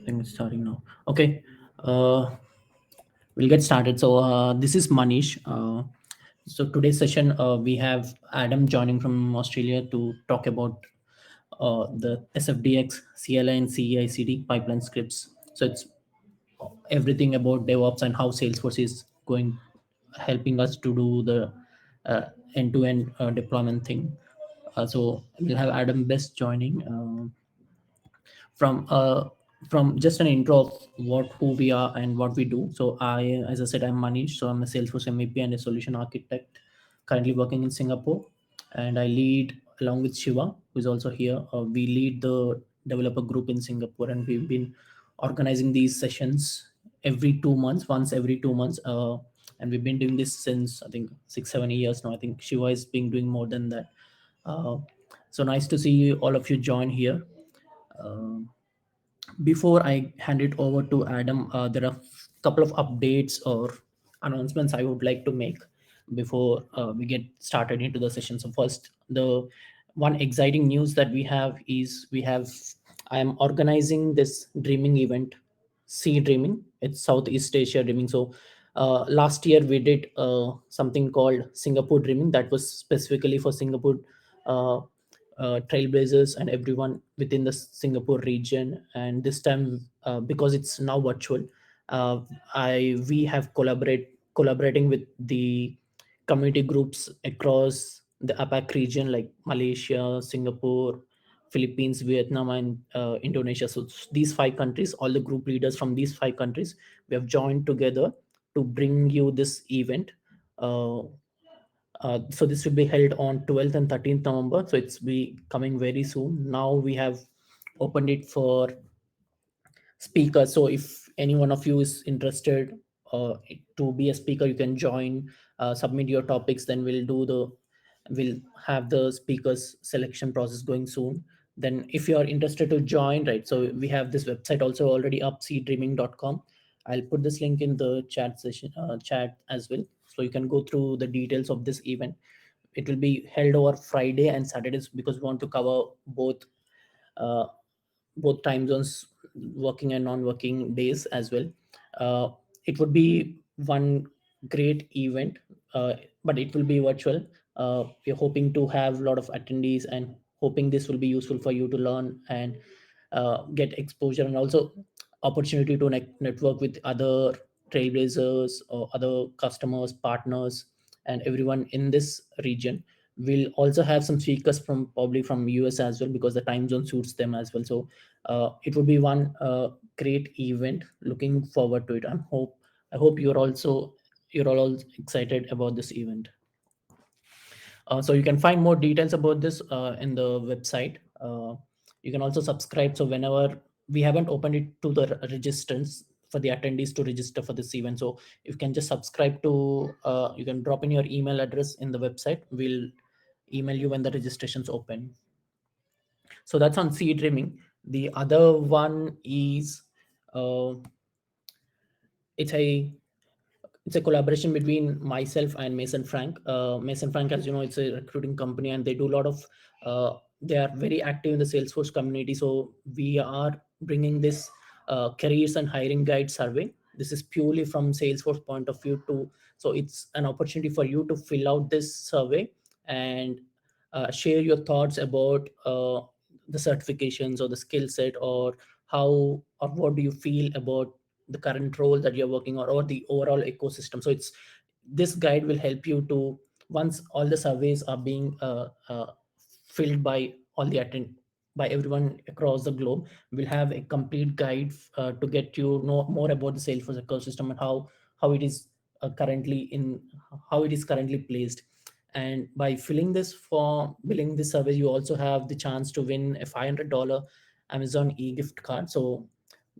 think it's starting now. Okay, we'll get started. So this is Manish. So today's session, we have Adam joining from Australia to talk about the SFDX CLI and CICD pipeline scripts. So it's everything about DevOps and how Salesforce is going, helping us to do the end-to-end deployment thing. So we'll have Adam Best joining. From from just an intro of what who we are and what we do. So as I said, I'm Manish. So I'm a Salesforce MVP and a solution architect, currently working in Singapore, and I lead along with Shiva, who is also here. We lead the developer group in Singapore, and we've been organizing these sessions every 2 months, once every 2 months. And we've been doing this since I think 6-7 years now. I think Shiva is being doing more than that. Uh, so nice to see all of you join here. Um Before I hand it over to Adam, there are a couple of updates or announcements I would like to make before we get started into the session. So first, the one exciting news that we have is I am organizing this dreaming event, Sea Dreaming. It's Southeast Asia Dreaming. So last year we did something called Singapore Dreaming that was specifically for Singapore uh, trailblazers and everyone within the Singapore region. And this time, because it's now virtual, uh, I we have collaborating with the community groups across the APAC region like Malaysia, Singapore, Philippines, Vietnam, and Indonesia. So these five countries, all the group leaders from these five countries, we have joined together to bring you this event. Uh, so this will be held on 12th and 13th November. So it's be coming very soon. Now we have opened it for speakers. So if any one of you is interested to be a speaker, you can join, submit your topics. Then we'll have the speakers selection process going soon. Then if you are interested to join, right? So we have this website also already up, cdreaming.com. I'll put this link in the chat session, chat as well. So you can go through the details of this event. It will be held over Friday and Saturdays because we want to cover uh, both time zones, working and non-working days as well. Uh, it would be one great event, but it will be virtual. We're hoping to have a lot of attendees and hoping this will be useful for you to learn and get exposure and also opportunity to network with other trailblazers or other customers, partners, and everyone in this region. We'll also have some speakers from probably from US as well because the time zone suits them as well. So it would be one great event. Looking forward to it. I hope you're all excited about this event. So you can find more details about this in the website. You can also subscribe. So whenever we haven't opened it to the registrants for the attendees to register for this event, so you can just subscribe to. You can drop in your email address in the website. We'll email you when the registration's open. So that's on C Dreaming. The other one is uh, it's a it's a collaboration between myself and Mason Frank. Mason Frank, as you know, it's a recruiting company, and they do a lot of. They are very active in the Salesforce community. So we are bringing this careers and hiring guide survey. This is purely from Salesforce point of view. So it's an opportunity for you to fill out this survey and share your thoughts about the certifications or the skill set or how or what do you feel about the current role that you're working on or the overall ecosystem. So it's this guide will help you to once all the surveys are being filled by all the attend by everyone across the globe. We'll have a complete guide to get you know more about the Salesforce ecosystem and how it is currently in how it is currently placed. And by filling this survey, you also have the chance to win a $500 Amazon e-gift card. So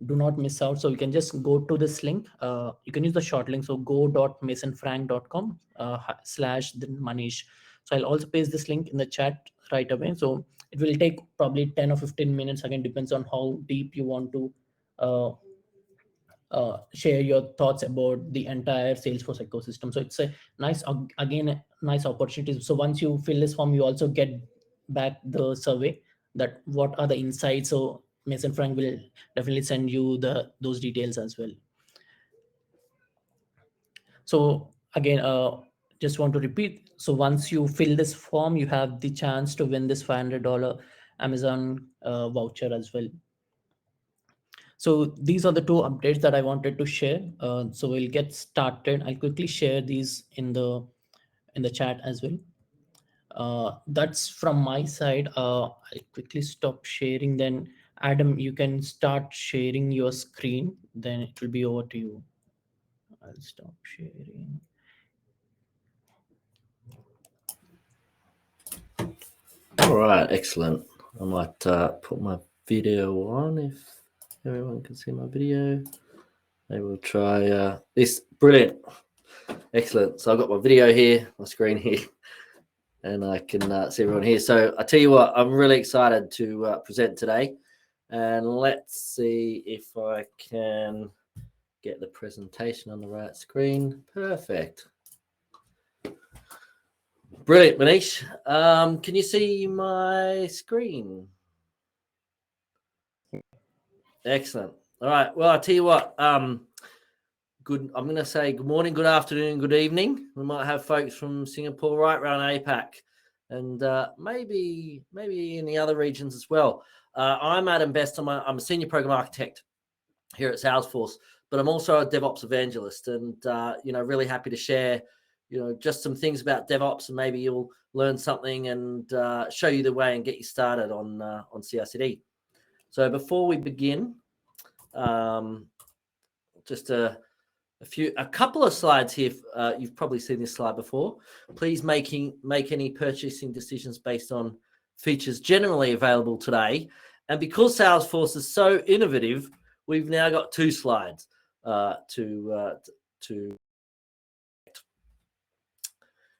do not miss out. So you can just go to this link. You can use the short link. So go.masonfrank.com slash the Manish. So I'll also paste this link in the chat right away. So it will take probably 10 or 15 minutes. Again, depends on how deep you want to uh, share your thoughts about the entire Salesforce ecosystem. So it's a again, a nice opportunity. So once you fill this form, you also get back the survey that what are the insights. So Mason Frank will definitely send you those details as well. So again, just want to repeat. So once you fill this form, you have the chance to win this $500 Amazon voucher as well. So these are the two updates that I wanted to share. So we'll get started. I'll quickly share these in the chat as well. That's from my side. I'll quickly stop sharing. Then Adam, you can start sharing your screen. Then it will be over to you. I'll stop sharing. All right, excellent. I might put my video on if everyone can see my video. Maybe we'll try this. Brilliant. Excellent. So I've got my video here, my screen here, and I can see everyone here. So I tell you what, I'm really excited to present today. And let's see if I can get the presentation on the right screen. Perfect. Brilliant, Manish. Can you see my screen? Excellent. All right. Well, I'll tell you what. Good. I'm going to say good morning, good afternoon, good evening. We might have folks from Singapore right around APAC, and maybe in the other regions as well. I'm Adam Best. I'm a senior program architect here at Salesforce, but I'm also a DevOps evangelist, and really happy to share, just some things about DevOps, and maybe you'll learn something and show you the way and get you started on Cicd. So before we begin, just a couple of slides here. You've probably seen this slide before. Please make any purchasing decisions based on features generally available today. And because Salesforce is so innovative, we've now got 2 slides to.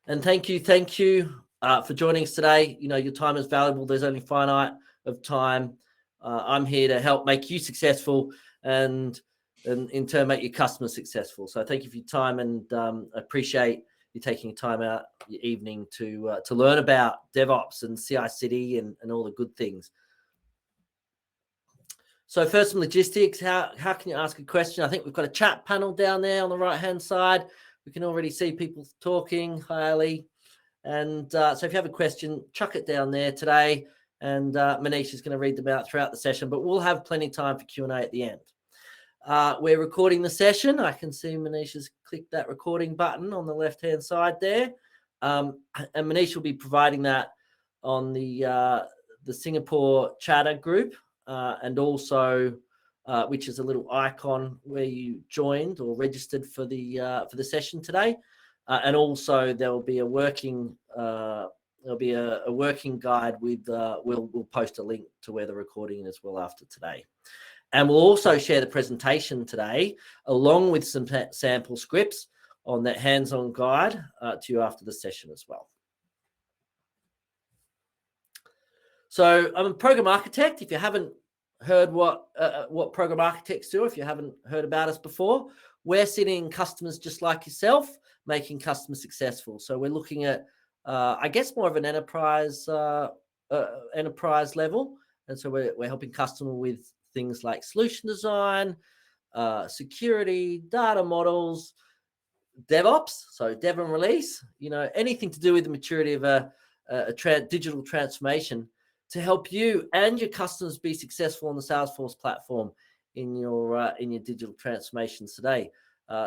And thank you for joining us today. Your time is valuable. There's only finite of time. I'm here to help make you successful and in turn make your customers successful. So thank you for your time, and appreciate you taking time out your evening to learn about DevOps and CI/CD and all the good things. So first, some logistics. How can you ask a question? I think we've got a chat panel down there on the right-hand side. We can already see people talking. Hi, Ali. And so if you have a question, chuck it down there today, and Manish is going to read them out throughout the session, but we'll have plenty of time for Q&A at the end. We're recording the session. I can see Manish has clicked that recording button on the left-hand side there. And Manish will be providing that on the Singapore chatter group, and also which is a little icon where you joined or registered for the session today. And also there will be a working working guide with we'll post a link to where the recording is as well after today. And we'll also share the presentation today along with some sample scripts on that hands-on guide to you after the session as well. So I'm a program architect. If you haven't heard what program architects do, if you haven't heard about us before, we're sitting customers just like yourself, making customers successful. So we're looking at, I guess, more of an enterprise level. And so we're helping customer with things like solution design, security, data models, DevOps, so dev and release, anything to do with the maturity of a digital transformation to help you and your customers be successful on the Salesforce platform in your digital transformations today.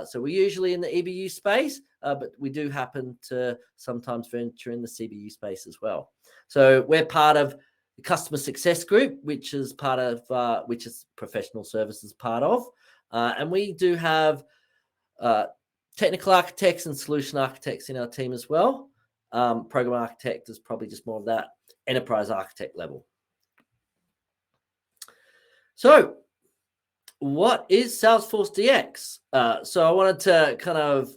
So we're usually in the EBU space, but we do happen to sometimes venture in the CBU space as well. So we're part of the customer success group, which is part of which is professional services part of, and we do have technical architects and solution architects in our team as well. Program architect is probably just more of that enterprise architect level. So what is Salesforce DX? So I wanted to kind of,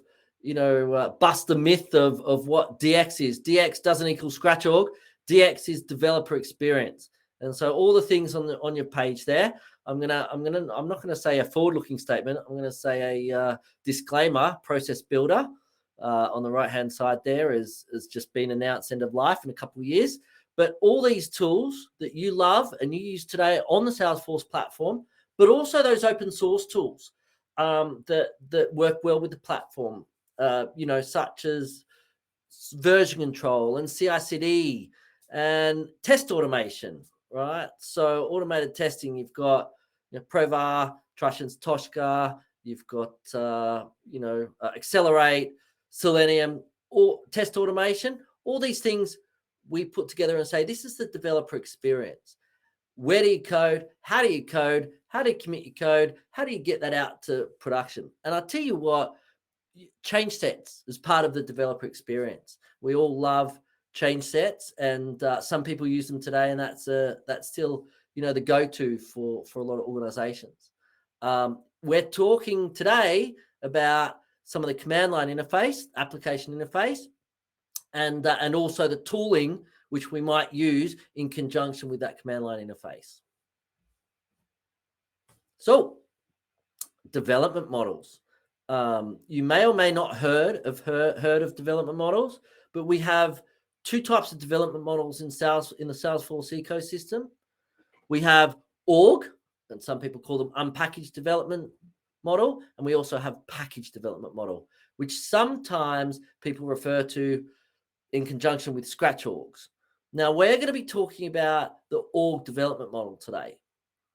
bust the myth of what DX is. DX doesn't equal scratch org. DX is developer experience. And so all the things on your page there, I'm not gonna say a forward-looking statement. I'm gonna say a disclaimer. Process Builder on the right-hand side there is just been announced end of life in a couple of years. But all these tools that you love and you use today on the Salesforce platform, but also those open source tools that work well with the platform, such as version control and CICD and test automation, right? So automated testing, you've got Provar, Trussions, Tosca, you've got Accelerate, Selenium, or test automation. All these things we put together and say, this is the developer experience. Where do you code? How do you code? How do you commit your code? How do you get that out to production? And I'll tell you what, change sets is part of the developer experience. We all love change sets, and some people use them today, and that's still the go-to for a lot of organizations. We're talking today about some of the command line interface, application interface, and also the tooling which we might use in conjunction with that command line interface. So, development models. You may or may not heard of development models, but we have two types of development models in the Salesforce ecosystem. We have org, and some people call them unpackaged development model, and we also have packaged development model, which sometimes people refer to in conjunction with Scratch orgs. Now, we're going to be talking about the org development model today,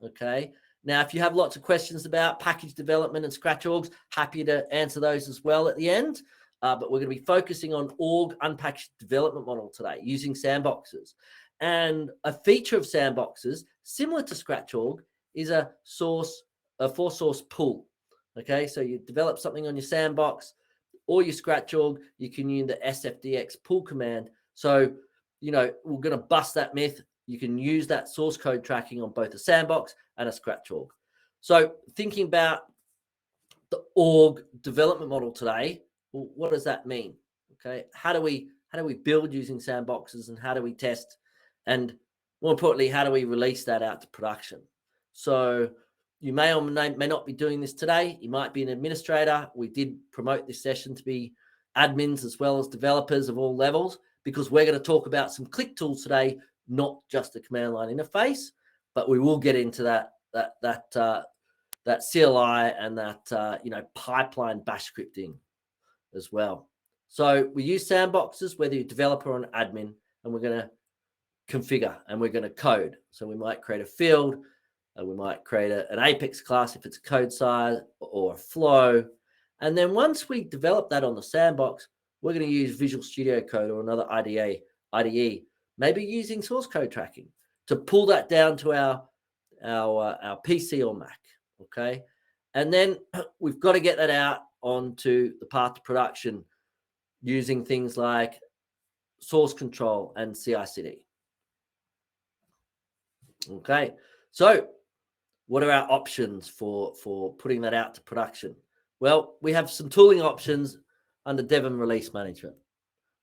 okay? Now, if you have lots of questions about package development and Scratch orgs, happy to answer those as well at the end. But we're going to be focusing on org unpackaged development model today using sandboxes. And a feature of sandboxes, similar to Scratch org, is a for source pull. Okay, so you develop something on your sandbox or your Scratch org, you can use the SFDX pull command. So, we're going to bust that myth. You can use that source code tracking on both a sandbox and a Scratch org. So thinking about the org development model today, well, what does that mean? Okay, how do we build using sandboxes, and how do we test, and more importantly, how do we release that out to production? So you may or may not be doing this today. You might be an administrator. We did promote this session to be admins as well as developers of all levels, because we're going to talk about some click tools today, not just the command line interface, but we will get into that CLI and that pipeline bash scripting as well. So we use sandboxes, whether you're a developer or an admin, and we're going to configure and we're going to code. So we might create a field, we might create an Apex class if it's a code size, or a flow. And then once we develop that on the sandbox, we're going to use Visual Studio Code or another IDE, maybe using source code tracking to pull that down to our PC or Mac. Okay, and then we've got to get that out onto the path to production using things like source control and CICD. Okay, so what are our options for putting that out to production? Well, we have some tooling options under dev and release management.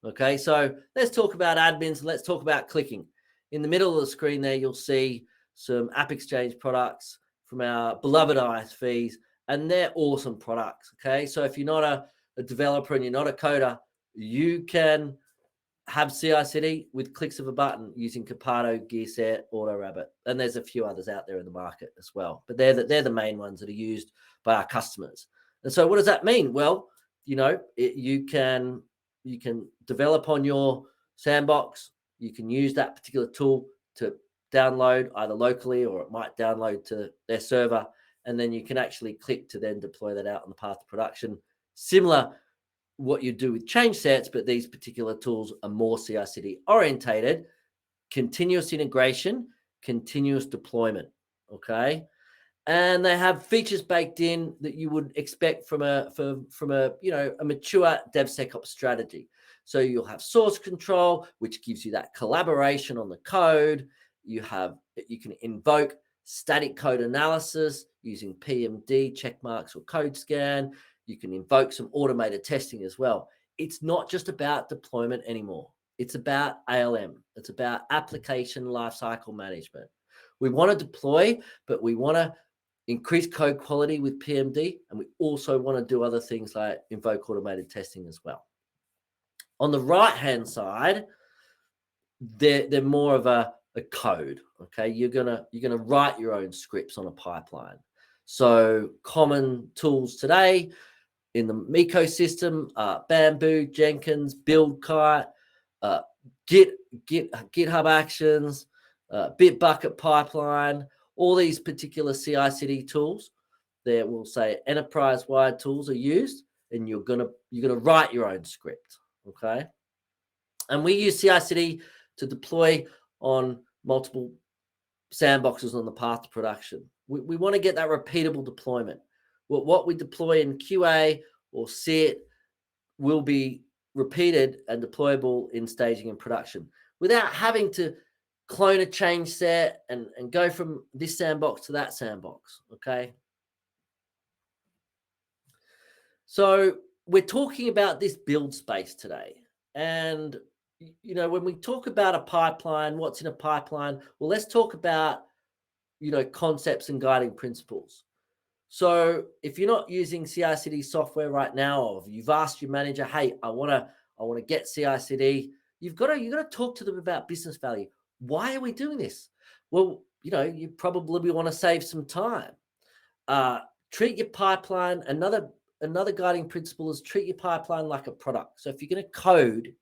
Okay, so let's talk about admins and let's talk about clicking. In the middle of the screen there, you'll see some App Exchange products from our beloved ISVs, and they're awesome products. Okay, so if you're not a developer and you're not a coder, you can have CICD with clicks of a button using Capado, Gearset, AutoRabbit, and there's a few others out there in the market as well. But they're the main ones that are used by our customers. And so, what does that mean? Well, you can develop on your sandbox. You can use that particular tool to download either locally, or it might download to their server, and then you can actually click to then deploy that out on the path to production. Similar what you do with change sets, but these particular tools are more CI/CD orientated, continuous integration, continuous deployment. Okay, and they have features baked in that you would expect from a mature DevSecOps strategy. So you'll have source control, which gives you that collaboration on the code. You can invoke static code analysis using PMD, check marks, or code scan. You can invoke some automated testing as well. It's not just about deployment anymore. It's about ALM. It's about application lifecycle management. We want to deploy, but we want to increase code quality with PMD, and we also want to do other things like invoke automated testing as well. On the right-hand side, they're more of a code. Okay, you're gonna write your own scripts on a pipeline. So common tools today in the ecosystem: Bamboo, Jenkins, BuildKite, GitHub Actions, Bitbucket Pipeline. All these particular CI/CD tools, there will say enterprise-wide tools are used, and you're gonna write your own script. Okay, and we use CI/CD to deploy on multiple sandboxes on the path to production. We want to get that repeatable deployment. What we deploy in QA or SIT will be repeated and deployable in staging and production without having to clone a change set and go from this sandbox to that sandbox. Okay. So we're talking about this build space today. And, when we talk about a pipeline, what's in a pipeline? Well, let's talk about, concepts and guiding principles. So if you're not using CI/CD software right now, or you've asked your manager, hey, I want to get CI/CD, you've got to talk to them about business value. Why are we doing this? Well, you probably want to save some time. Treat your pipeline. Another guiding principle is treat your pipeline like a product. So if you're going to code,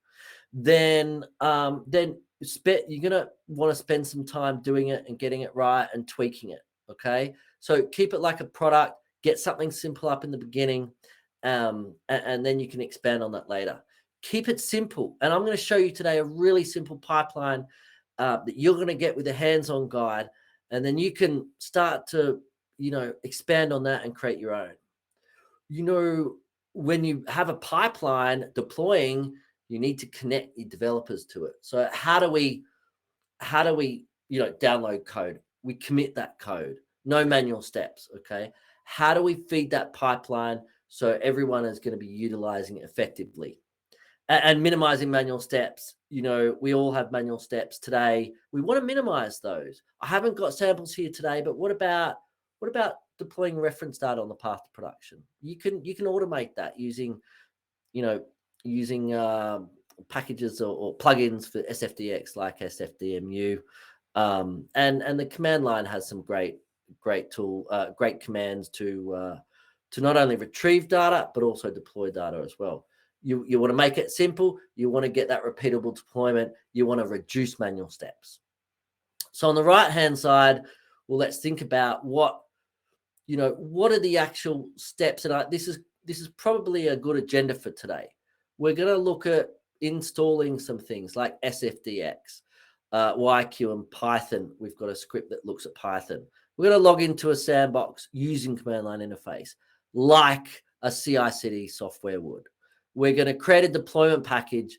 then you're going to want to spend some time doing it and getting it right and tweaking it. Okay. So keep it like a product, get something simple up in the beginning, and then you can expand on that later. Keep it simple. And I'm going to show you today a really simple pipeline that you're going to get with a hands-on guide. And then you can start to, expand on that and create your own. When you have a pipeline deploying, you need to connect your developers to it. So how do we download code? We commit that code, no manual steps. Okay. How do we feed that pipeline so everyone is going to be utilizing it effectively and minimizing manual steps? We all have manual steps today. We want to minimize those. I haven't got samples here today, but what about deploying reference data on the path to production? You can automate that using packages or plugins for SFDX like SFDMU. And the command line has some great commands to not only retrieve data, but also deploy data as well. You want to make it simple. You want to get that repeatable deployment. You want to reduce manual steps. So on the right-hand side, well, let's think about what are the actual steps. And this is probably a good agenda for today. We're going to look at installing some things like SFDX, YQ, and Python. We've got a script that looks at Python. We're going to log into a sandbox using command line interface like a CI/CD software would. We're going to create a deployment package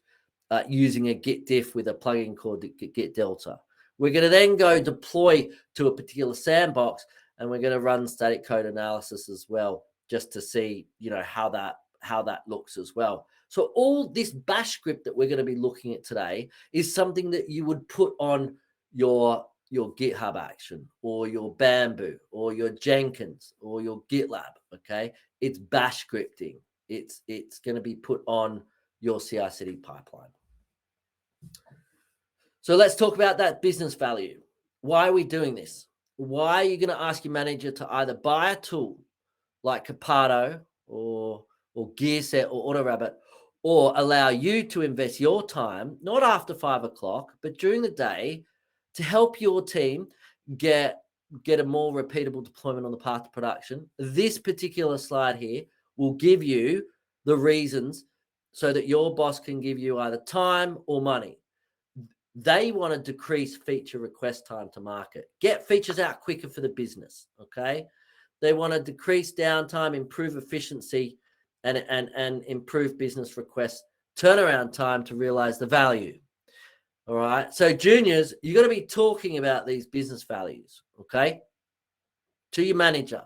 using a Git Diff with a plugin called Git Delta. We're going to then go deploy to a particular sandbox, and we're going to run static code analysis as well, just to see how that looks as well. So all this bash script that we're going to be looking at today is something that you would put on your GitHub action or your Bamboo or your Jenkins or your GitLab. Okay, it's bash scripting. It's going to be put on your CI/CD pipeline. So let's talk about that business value. Why are we doing this? Why are you going to ask your manager to either buy a tool like Capado or GearSet or AutoRabbit, or allow you to invest your time, not after 5 o'clock, but during the day, to help your team get a more repeatable deployment on the path to production? This particular slide here will give you the reasons so that your boss can give you either time or money. They want to decrease feature request time to market, get features out quicker for the business. Okay. They want to decrease downtime, improve efficiency, and improve business request turnaround time to realize the value. All right. So juniors, you got to be talking about these business values. Okay. To your manager.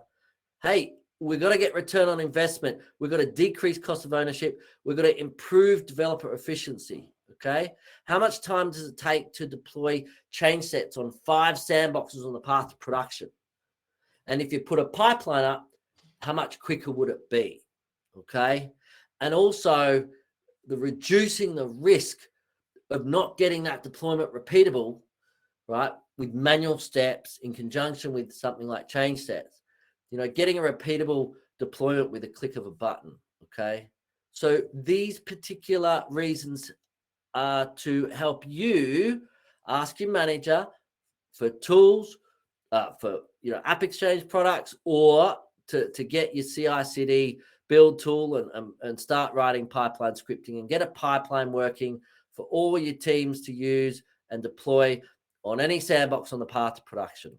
Hey, we've got to get return on investment. We've got to decrease cost of ownership. We've got to improve developer efficiency. Okay. How much time does it take to deploy change sets on 5 sandboxes on the path to production? And if you put a pipeline up, how much quicker would it be? Okay. And also the reducing the risk of not getting that deployment repeatable, right, with manual steps in conjunction with something like change sets, getting a repeatable deployment with a click of a button, okay? So these particular reasons are to help you ask your manager for tools, for App Exchange products, or to get your CI/CD build tool and start writing pipeline scripting and get a pipeline working for all your teams to use and deploy on any sandbox on the path to production.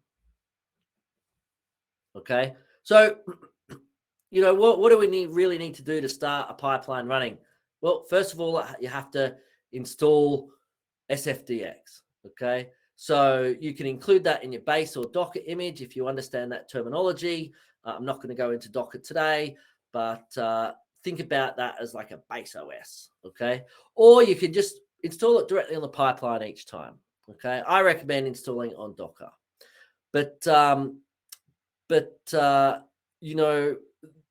Okay, so what do we really need to do to start a pipeline running? Well, first of all, you have to install SFDX. Okay, so you can include that in your base or Docker image if you understand that terminology. I'm not going to go into Docker today, but think about that as like a base OS. Okay, or you can just install it directly on the pipeline each time. Okay, I recommend installing on Docker, but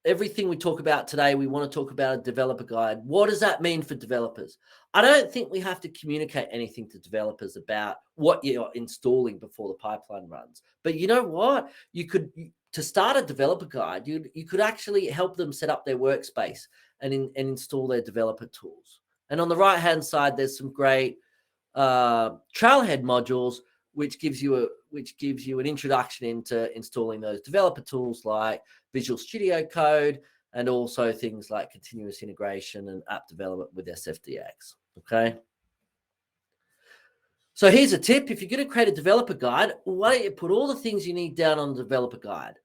everything we talk about today, we want to talk about a developer guide. What does that mean for developers? I don't think we have to communicate anything to developers about what you're installing before the pipeline runs. But you know what? To start a developer guide, you could actually help them set up their workspace and install their developer tools. And on the right-hand side, there's some great Trailhead modules, which gives you an introduction into installing those developer tools like Visual Studio Code and also things like continuous integration and app development with SFDX. Okay. So here's a tip. If you're going to create a developer guide, why don't you put all the things you need down on the developer guide?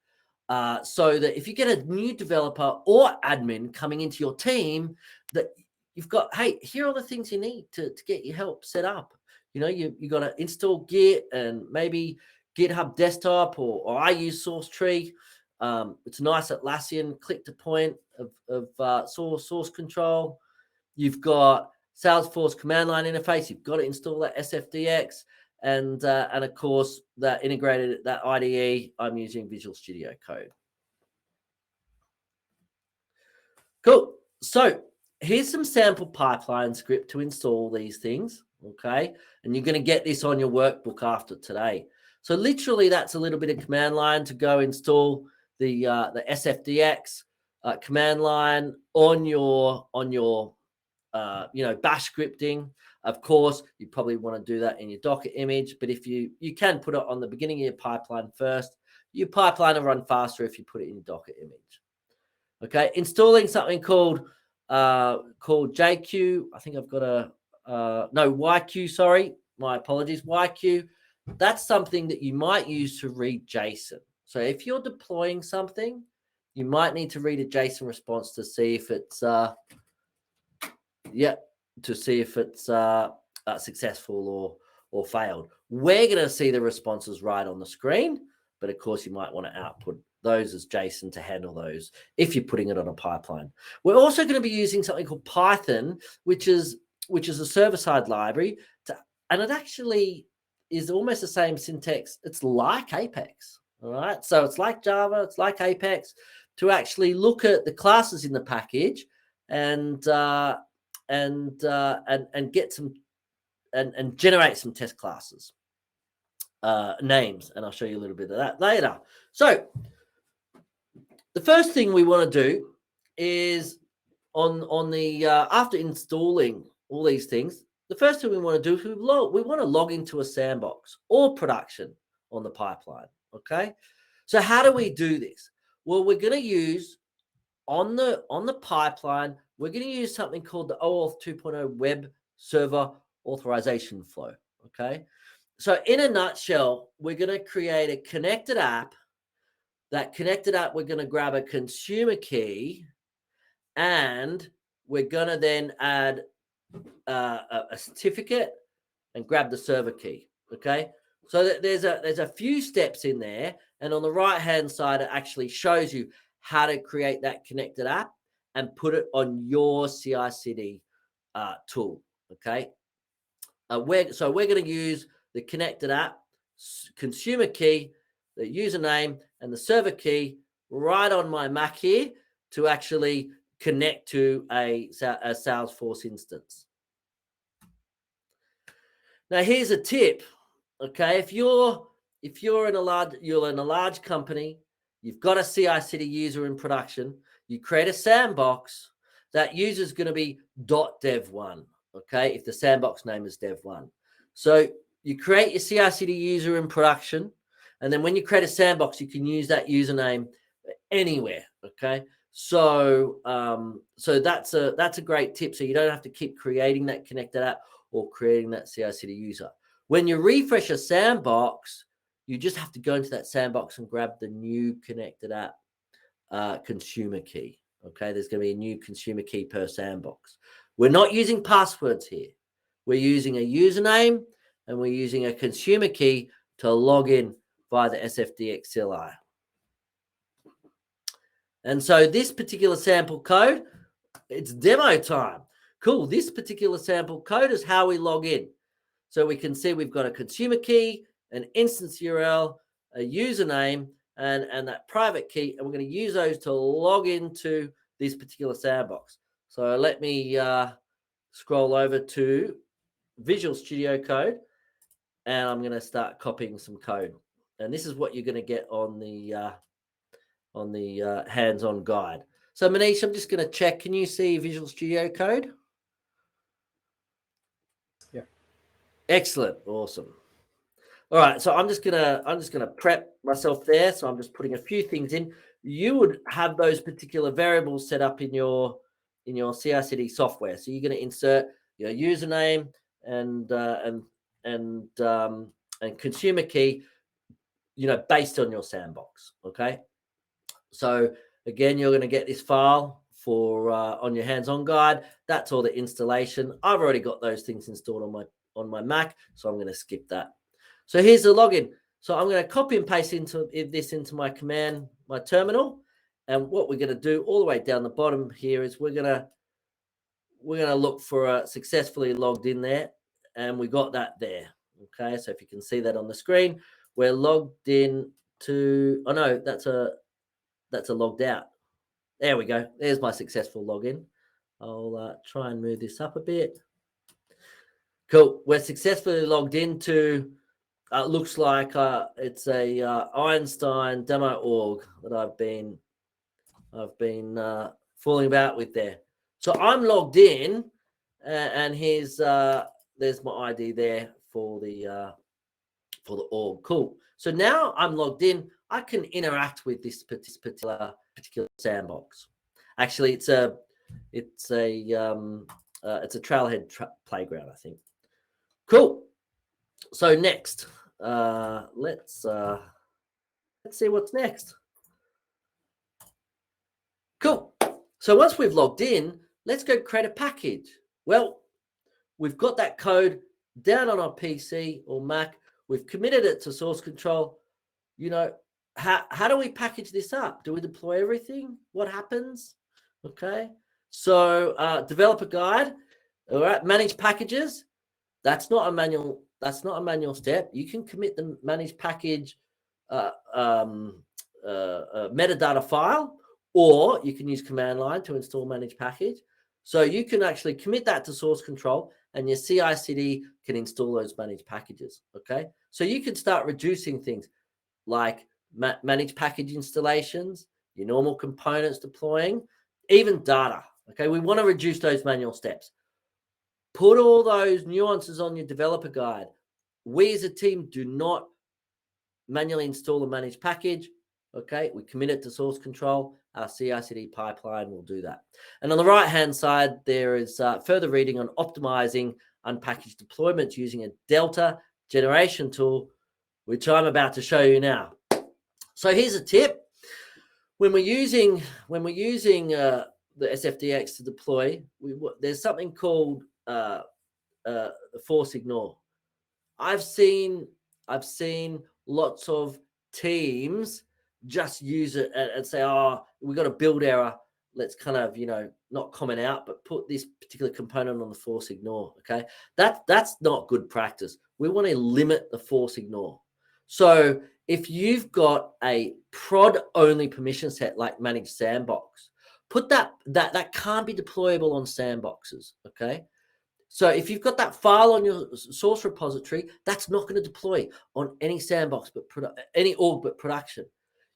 So that if you get a new developer or admin coming into your team, that you've got, hey, here are the things you need to get your help set up. You got to install Git and maybe GitHub Desktop, or I use SourceTree. It's nice Atlassian click to point of source control. You've got Salesforce command line interface. You've got to install that SFDX, and of course that IDE. I'm using Visual Studio Code. Cool. So here's some sample pipeline script to install these things. Okay, and you're going to get this on your workbook after today. So literally, that's a little bit of command line to go install the SFDX command line on your bash scripting. Of course, you probably want to do that in your Docker image, but if you can put it on the beginning of your pipeline first, your pipeline will run faster if you put it in your Docker image. Okay, installing something called JQ. I think I've got YQ. Sorry, my apologies. YQ. That's something that you might use to read JSON. So if you're deploying something, you might need to read a JSON response to see if it's successful or failed. We're going to see the responses right on the screen, but of course you might want to output those as JSON to handle those if you're putting it on a pipeline. We're also going to be using something called Python, which is a server-side library, and it actually is almost the same syntax. It's like Apex, all right? So it's like Java, it's like Apex, to actually look at the classes in the package and get some and generate some test classes names, and I'll show you a little bit of that later. So the first thing we want to do is on the after installing all these things, the first thing we want to do is we want to log into a sandbox or production on the pipeline. Okay, so how do we do this? Well, we're going to use on the pipeline, we're going to use something called the Oauth 2.0 web server authorization flow. Okay, so in a nutshell, we're going to create a connected app. That connected app, we're going to grab a consumer key, and we're going to then add a certificate and grab the server key. Okay, so there's a few steps in there, and on the right hand side, it actually shows you how to create that connected app and put it on your CI/CD tool. Okay, we're going to use the connected app consumer key, the username, and the server key right on my Mac here to actually connect to a Salesforce instance. Now, here's a tip. Okay, if you're in a large company, you've got a CI/CD user in production, you create a sandbox. That user is going to be .dev1. Okay, if the sandbox name is dev1, so you create your CI/CD user in production, and then when you create a sandbox, you can use that username anywhere. Okay, so so that's a great tip. So you don't have to keep creating that connected app or creating that CI/CD user. When you refresh a sandbox, you just have to go into that sandbox and grab the new connected app consumer key. Okay, there's going to be a new consumer key per sandbox. We're not using passwords here. We're using a username and we're using a consumer key to log in via the SFDX CLI. And so this particular sample code, it's demo time. Cool. This particular sample code is how we log in. So we can see we've got a consumer key, an instance URL, a username, and that private key. And we're going to use those to log into this particular sandbox. So let me scroll over to Visual Studio Code, and I'm going to start copying some code. And this is what you're going to get on the hands-on guide. So Manish, I'm just going to check. Can you see Visual Studio Code? Yeah. Excellent. Awesome. All right. So I'm just gonna prep myself there. So I'm just putting a few things in. You would have those particular variables set up in your CI/CD software. So you're going to insert your username and consumer key, based on your sandbox. Okay. So again, you're going to get this file for on your hands-on guide. That's all the installation. I've already got those things installed on my Mac, so I'm going to skip that. So here's the login. So I'm going to copy and paste this into my terminal. And what we're going to do all the way down the bottom here is we're going to look for a successfully logged in there, and we got that there. Okay, so if you can see that on the screen, we're logged in to. Oh no, that's a logged out. There we go. There's my successful login. I'll try and move this up a bit. Cool. We're successfully logged into. Looks like it's a Einstein demo org that I've been fooling about with there. So I'm logged in, and here's there's my ID there for the org. Cool. So now I'm logged in. I can interact with this particular sandbox. Actually, it's a trailhead playground, I think. Cool. So next, let's see what's next. Cool. So once we've logged in, let's go create a package. Well, we've got that code down on our PC or Mac. We've committed it to source control. How do we package this up? Do we deploy everything? What happens? Okay. So developer guide. All right. Manage packages. That's not a manual step. You can commit the manage package metadata file, or you can use command line to install manage package. So you can actually commit that to source control, and your CI/CD can install those managed packages. Okay, so you can start reducing things like managed package installations, your normal components deploying, even data. Okay, we want to reduce those manual steps. Put all those nuances on your developer guide. We as a team do not manually install a managed package. Okay, we commit it to source control. Our CI/CD pipeline will do that. And on the right-hand side, there is further reading on optimizing unpackaged deployments using a Delta generation tool, which I'm about to show you now. So here's a tip. When we're using the SFDX to deploy, there's something called force ignore. I've seen lots of teams just use it and say, oh, we've got a build error. Let's kind of, not comment out, but put this particular component on the force ignore. Okay. That's not good practice. We want to limit the force ignore. So if you've got a prod only permission set like managed sandbox, put that can't be deployable on sandboxes. Okay. So if you've got that file on your source repository, that's not going to deploy on any sandbox, but any org but production.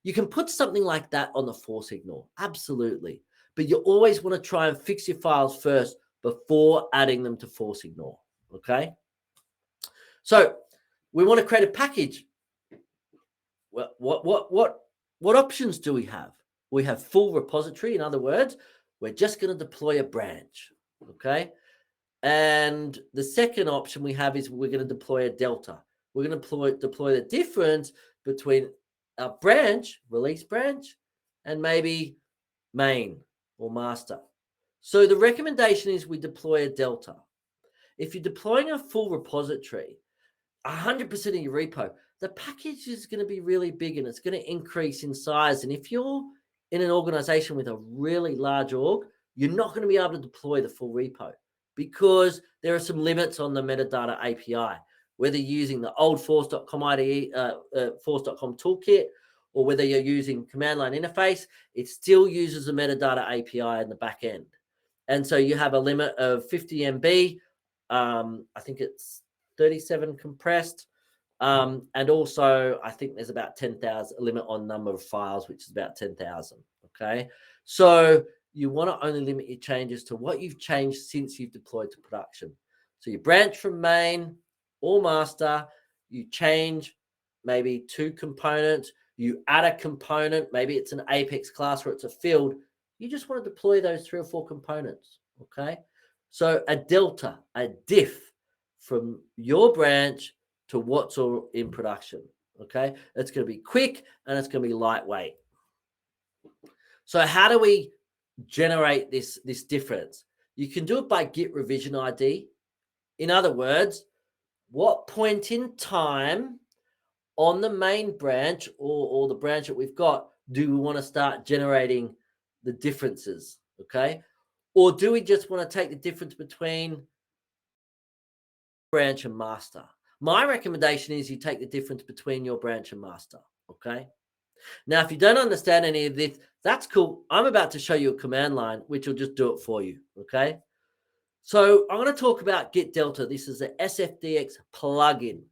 You can put something like that on the force ignore, absolutely. But you always want to try and fix your files first before adding them to force ignore, okay? So we want to create a package. Well, what options do we have? We have full repository. In other words, we're just going to deploy a branch, okay? And the second option we have is we're going to deploy a Delta. We're going to deploy the difference between a branch, release branch, and maybe main or master. So the recommendation is we deploy a Delta. If you're deploying a full repository, 100% of your repo, the package is going to be really big and it's going to increase in size. And if you're in an organization with a really large org, you're not going to be able to deploy the full repo because there are some limits on the metadata API, whether you're using the old force.com IDE, force.com toolkit, or whether you're using command line interface, it still uses the metadata API in the back end. And so you have a limit of 50 MB. I think it's 37 compressed. And also, I think there's about 10,000, a limit on number of files, which is about 10,000. Okay. So you want to only limit your changes to what you've changed since you've deployed to production. So you branch from main or master, you change maybe 2 components, you add a component, maybe it's an Apex class or it's a field. You just want to deploy those 3 or 4 components. Okay. So a Delta, a Diff from your branch to what's all in production. Okay. It's going to be quick and it's going to be lightweight. So how do we generate this difference? You can do it by Git revision ID. In other words, what point in time on the main branch or the branch that we've got do we want to start generating the differences? Okay. Or do we just want to take the difference between branch and master? My recommendation is you take the difference between your branch and master. Okay. Now, if you don't understand any of this, that's cool. I'm about to show you a command line, which will just do it for you. Okay. So I'm going to talk about Git Delta. This is the SFDX plugin.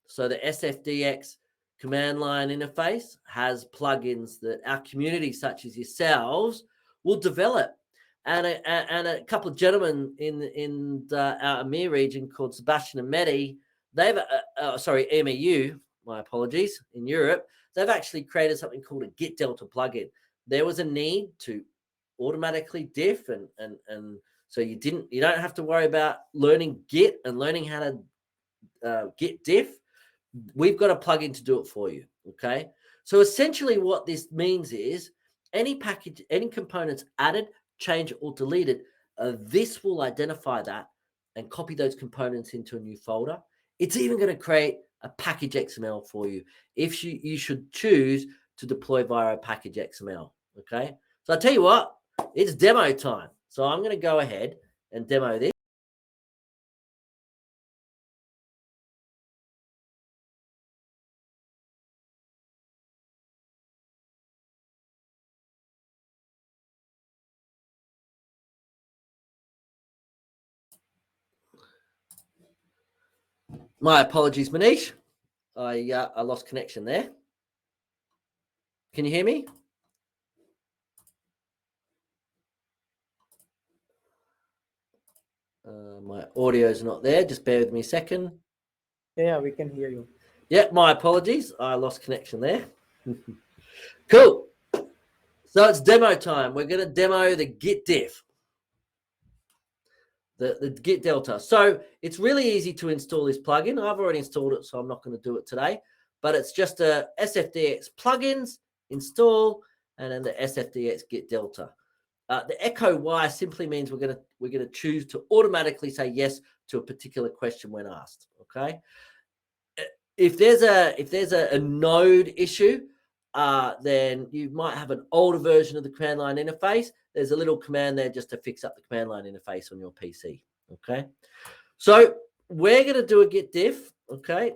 So the SFDX command line interface has plugins that our community, such as yourselves, will develop. And a couple of gentlemen in our EMEA region called Sebastian and Mehdi, they've, EMEU, my apologies, in Europe, they've actually created something called a Git Delta plugin. There was a need to automatically diff and so you don't have to worry about learning Git and learning how to Git Diff. We've got a plugin to do it for you. Okay. So essentially what this means is any package, any components added, changed, or deleted, this will identify that and copy those components into a new folder. It's even going to create a package XML for you if you should choose to deploy via a package XML. Okay. So I'll tell you what, it's demo time. So I'm going to go ahead and demo this. My apologies, Manish. I lost connection there. Can you hear me? My audio is not there. Just bear with me a second. Yeah, we can hear you. Yeah, my apologies. I lost connection there. Cool. So it's demo time. We're going to demo the Git Diff, the Git Delta. So it's really easy to install this plugin. I've already installed it, so I'm not going to do it today. But it's just a SFDX plugins, install, and then the SFDX Git Delta. The echo Y simply means we're going to choose to automatically say yes to a particular question when asked. Okay. If there's a node issue, then you might have an older version of the command line interface. There's a little command there just to fix up the command line interface on your PC. Okay. So we're going to do a Git Diff. Okay.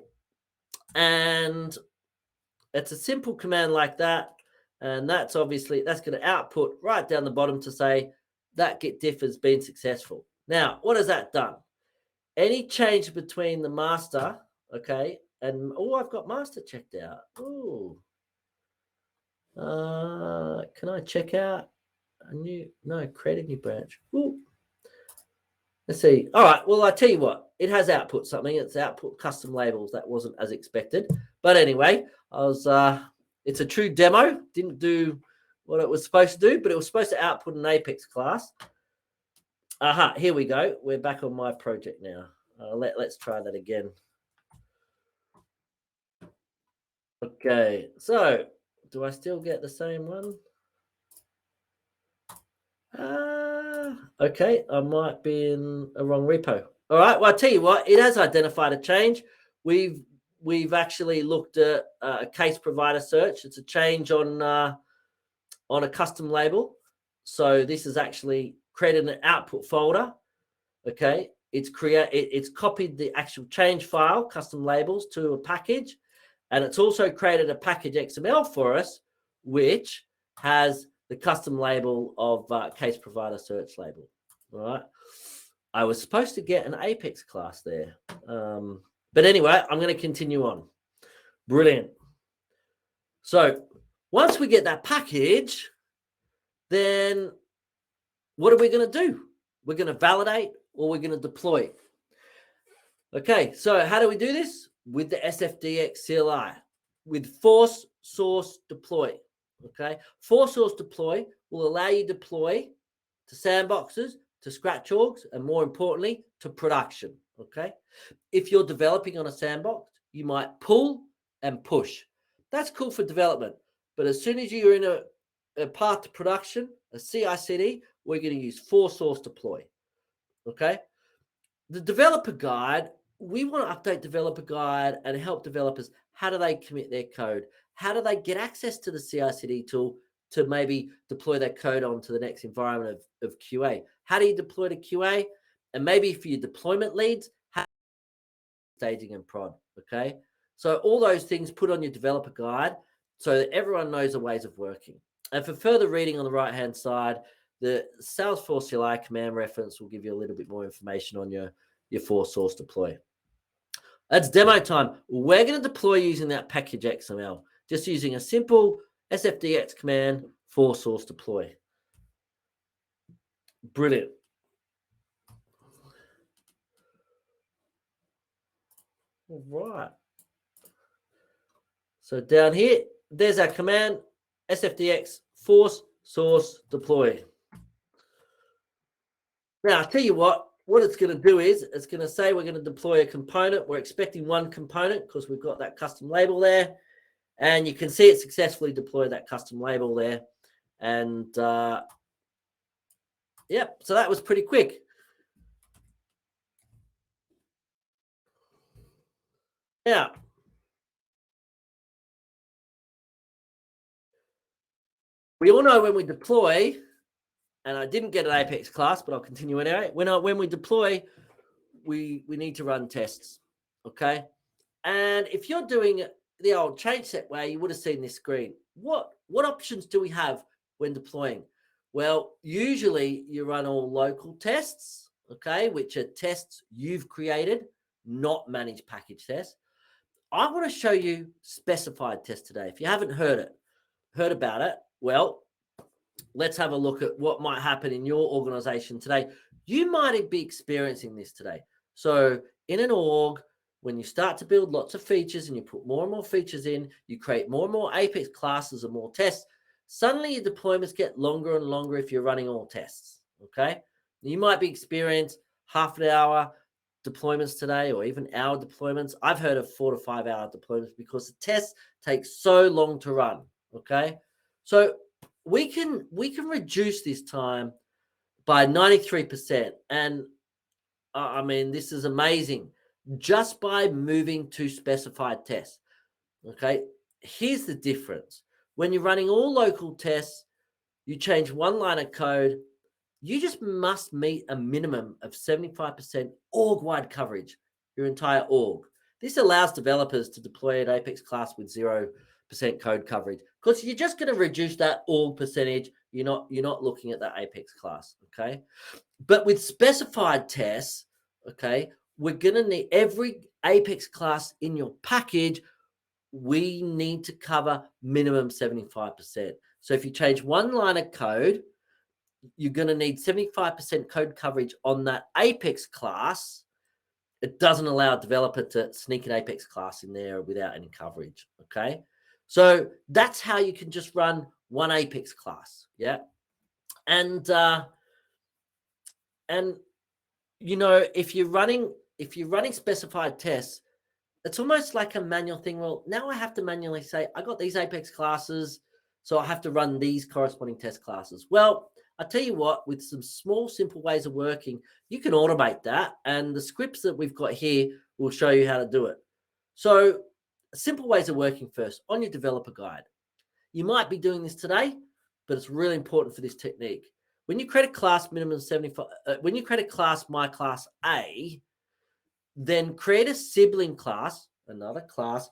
And it's a simple command like that. And that's going to output right down the bottom to say that Git Diff has been successful. Now, what has that done? any change between the master, okay, and I've got master checked out. Can I check out a new? No, create a new branch. Ooh. Let's see. All right. Well, I tell you what, it has output something. It's output custom labels. That wasn't as expected. But anyway, it's a true demo. Didn't do what it was supposed to do, but it was supposed to output an Apex class. Aha, here we go. We're back on my project now. Let's try that again. Okay. So do I still get the same one? Okay, I might be in a wrong repo. All right, well, I'll tell you what, it has identified a change. We've actually looked at a case provider search. It's a change on a custom label. So this is actually created an output folder. Okay, it's copied the actual change file, custom labels, to a package, and it's also created a package XML for us, which has the custom label of case provider search label. All right. I was supposed to get an Apex class there. But anyway, I'm going to continue on. Brilliant. So once we get that package, then what are we going to do? We're going to validate or we're going to deploy. Okay, so how do we do this? With the SFDX CLI, with force source deploy. Okay, force source deploy will allow you to deploy to sandboxes, to scratch orgs, and more importantly, to production. Okay, if you're developing on a sandbox, you might pull and push. That's cool for development, but as soon as you're in a path to production, a CI/CD, we're going to use force source deploy. Okay, the developer guide, we want to update developer guide and help developers. How do they commit their code? How do they get access to the CI/CD tool to maybe deploy their code onto the next environment of QA? How do you deploy to QA? And maybe for your deployment leads, staging and prod, okay? So all those things put on your developer guide so that everyone knows the ways of working. And for further reading on the right-hand side, the Salesforce CLI command reference will give you a little bit more information on your force source deploy. That's demo time. We're going to deploy using that package XML, just using a simple SFDX command, force source deploy. Brilliant. All right. So down here, there's our command, SFDX force source deploy. Now, I'll tell you what it's going to do is it's going to say we're going to deploy a component. We're expecting one component because we've got that custom label there. And you can see it successfully deployed that custom label there. And yep, so that was pretty quick. Now, we all know when we deploy, and I didn't get an Apex class, but I'll continue anyway. When we deploy, we need to run tests, okay? And if you're doing the old change set way, you would have seen this screen. What options do we have when deploying? Well, usually you run all local tests, okay, which are tests you've created, not managed package tests. I want to show you specified tests today. If you haven't heard about it, well, let's have a look at what might happen in your organization today. You might be experiencing this today. So in an org, when you start to build lots of features and you put more and more features in, you create more and more Apex classes and more tests, suddenly your deployments get longer and longer if you're running all tests, okay? You might be experiencing half an hour deployments today or even hour deployments. I've heard of 4 to 5 hour deployments because the tests take so long to run, okay? So we can reduce this time by 93%. And I mean, this is amazing just by moving to specified tests. Okay, here's the difference. When you're running all local tests, you change one line of code, you just must meet a minimum of 75% org-wide coverage, your entire org. This allows developers to deploy an Apex class with 0% code coverage because you're just going to reduce that org percentage. You're not looking at that Apex class, okay? But with specified tests, okay, we're going to need every Apex class in your package. We need to cover minimum 75%. So if you change one line of code, you're going to need 75% code coverage on that Apex class. It doesn't allow a developer to sneak an Apex class in there without any coverage. Okay. So that's how you can just run one Apex class. Yeah. And you know, if you're running specified tests, it's almost like a manual thing. Well, now I have to manually say, I got these Apex classes, so I have to run these corresponding test classes. Well, I tell you what, with some small, simple ways of working, you can automate that. And the scripts that we've got here will show you how to do it. So simple ways of working first on your developer guide. You might be doing this today, but it's really important for this technique. When you create a class minimum 75, when you create a class, my class A, then create a sibling class, another class,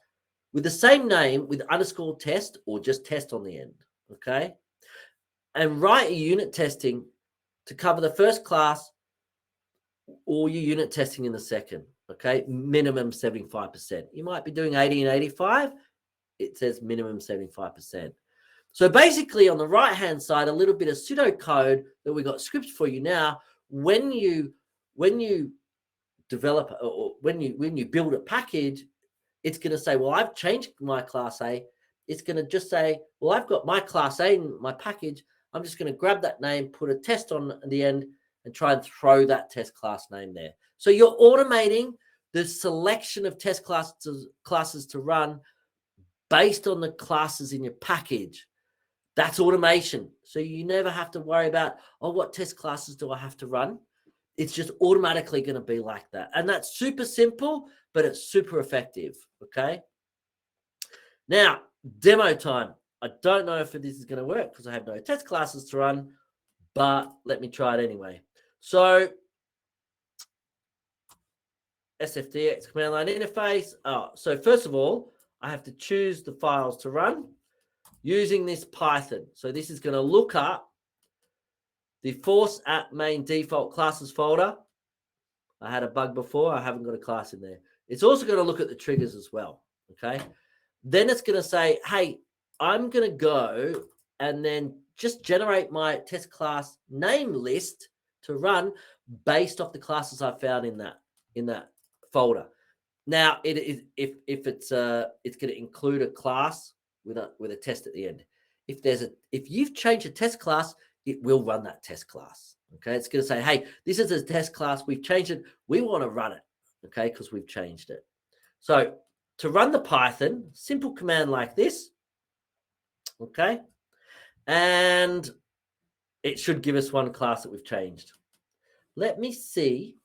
with the same name with underscore test or just test on the end, okay? And write a unit testing to cover the first class or your unit testing in the second, okay? Minimum 75%. You might be doing 80 and 85. It says minimum 75%. So basically on the right-hand side, a little bit of pseudocode that we got scripts for you now. When you develop or when you build a package, it's going to say, well, I've changed my class A. It's going to just say, well, I've got my class A in my package. I'm just going to grab that name, put a test on the end, and try and throw that test class name there. So you're automating the selection of test classes to run based on the classes in your package. That's automation. So you never have to worry about, oh, what test classes do I have to run? It's just automatically going to be like that. And that's super simple, but it's super effective. Okay. Now, demo time. I don't know if this is going to work because I have no test classes to run, but let me try it anyway. So SFDX command line interface. So first of all, I have to choose the files to run using this Python. So this is going to look up the force app main default classes folder. I had a bug before. I haven't got a class in there. It's also going to look at the triggers as well. Okay. Then it's going to say, hey, I'm going to go and then just generate my test class name list to run based off the classes I found in that folder. Now, it is if it's going to include a class with a test at the end. If you've changed a test class, it will run that test class. Okay, it's going to say, hey, this is a test class. We've changed it. We want to run it. Okay, because we've changed it. So to run the Python, simple command like this. Okay, and it should give us one class that we've changed. Let me see.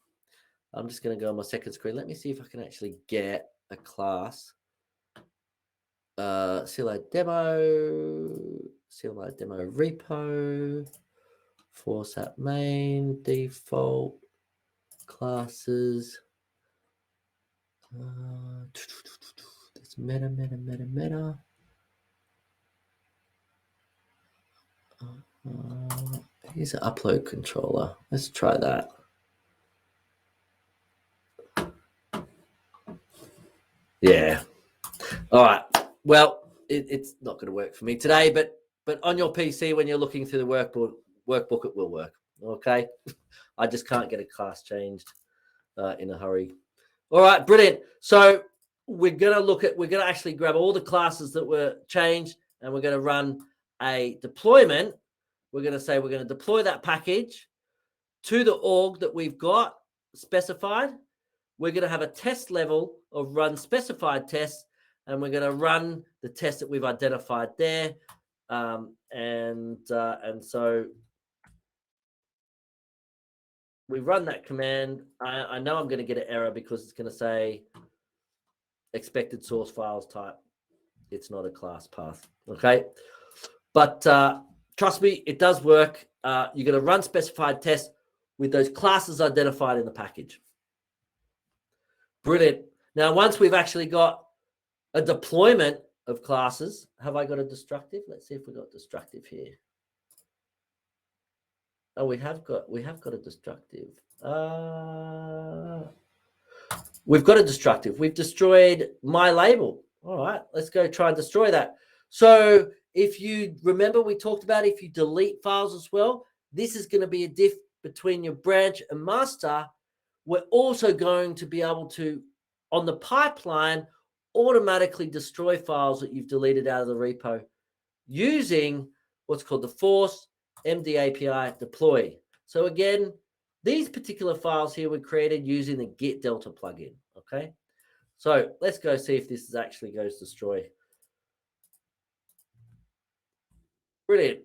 I'm just going to go on my second screen. Let me see if I can actually get a class. CLI demo repo, force app main, default classes. That's meta. Here's an upload controller. Let's try that. Yeah. All right. Well, it's not going to work for me today, but on your PC when you're looking through the workbook, it will work. Okay. I just can't get a class changed in a hurry. All right, brilliant. So we're going to actually grab all the classes that were changed and we're going to run a deployment. We're going to say we're going to deploy that package to the org that we've got specified. We're going to have a test level of run specified tests, and we're going to run the test that we've identified there. And so we run that command. I know I'm going to get an error because it's going to say expected source files type. It's not a class path. Okay. But trust me, it does work. You're going to run specified tests with those classes identified in the package. Brilliant. Now, once we've actually got a deployment of classes, have I got a destructive? Let's see if we got destructive here. Oh, we have got a destructive. we've got a destructive. We've destroyed my label. All right, let's go try and destroy that. So if you remember, we talked about if you delete files as well, this is going to be a diff between your branch and master. We're also going to be able to, on the pipeline, automatically destroy files that you've deleted out of the repo using what's called the Force MD API deploy. So again, these particular files here were created using the Git Delta plugin, okay? So let's go see if this actually goes destroy. Brilliant.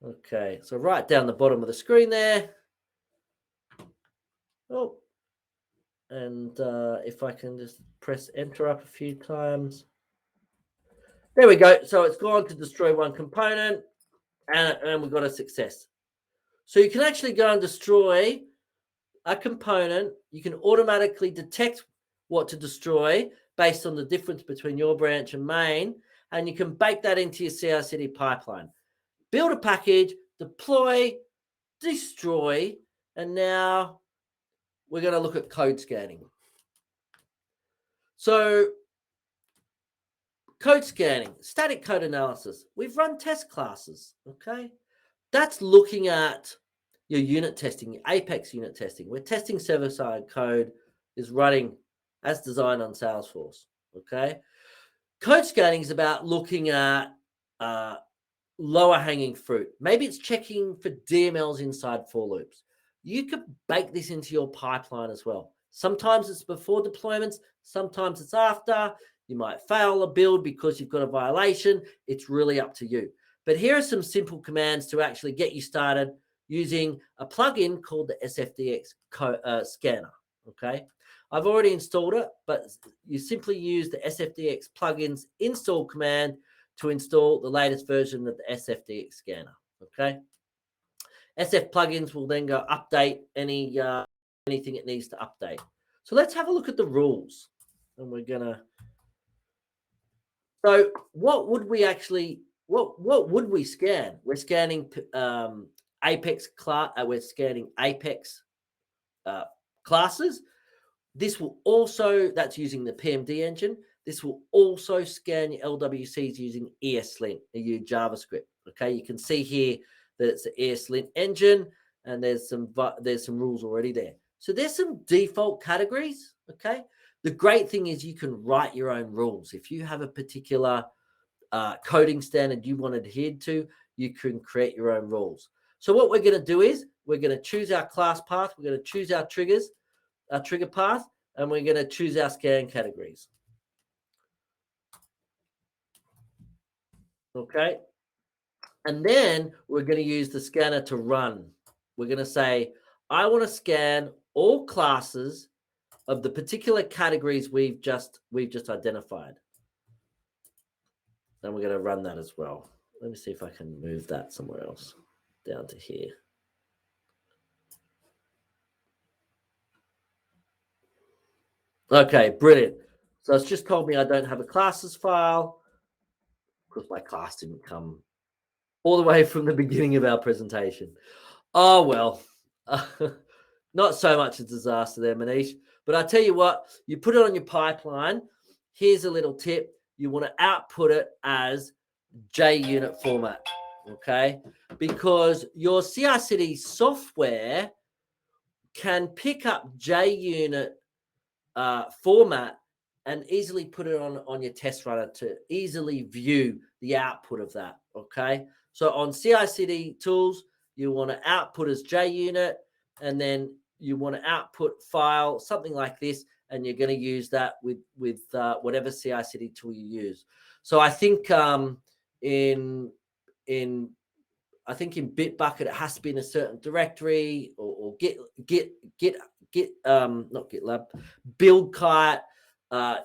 Okay, so right down the bottom of the screen there. Oh, and if I can just press enter up a few times. There we go. So it's gone to destroy one component, and we've got a success. So you can actually go and destroy a component. You can automatically detect what to destroy based on the difference between your branch and main, and you can bake that into your CI/CD pipeline. Build a package, deploy, destroy, and now we're going to look at code scanning. So code scanning, static code analysis. We've run test classes, okay? That's looking at your unit testing, your Apex unit testing. We're testing server-side code is running as designed on Salesforce, okay? Code scanning is about looking at lower hanging fruit. Maybe it's checking for DMLs inside for loops. You could bake this into your pipeline as well. Sometimes it's before deployments, sometimes it's after. You might fail a build because you've got a violation. It's really up to you. But here are some simple commands to actually get you started using a plugin called the SFDX scanner, okay? I've already installed it, but you simply use the SFDX plugins install command to install the latest version of the SFDX scanner, okay? SF plugins will then go update anything it needs to update. So let's have a look at the rules. And we're gonna, so what would we actually, what would we scan? We're scanning Apex class, we're scanning Apex classes. This will also, that's using the PMD engine. This will also scan your LWCs using ESLint, your JavaScript. Okay, you can see here that it's the ESLint engine, and there's some rules already there. So there's some default categories. Okay, the great thing is you can write your own rules. If you have a particular coding standard you want to adhere to, you can create your own rules. So what we're going to do is we're going to choose our class path. We're going to choose our triggers, our trigger path, and we're going to choose our scan categories. Okay. And then we're going to use the scanner to run. We're going to say, I want to scan all classes of the particular categories we've just identified. And we're going to run that as well. Let me see if I can move that somewhere else down to here. Okay, brilliant. So it's just told me I don't have a classes file because my class didn't come all the way from the beginning of our presentation. Oh, well, not so much a disaster there, Manish. But I tell you what, you put it on your pipeline. Here's a little tip. You want to output it as JUnit format, okay? Because your CI/CD software can pick up JUnit format and easily put it on your test runner to easily view the output of that, okay? So on CI/CD tools, you want to output as JUnit, and then you want to output file, something like this, and you're going to use that with whatever CI/CD tool you use. So I think in Bitbucket it has to be in a certain directory, or not GitLab, build kite.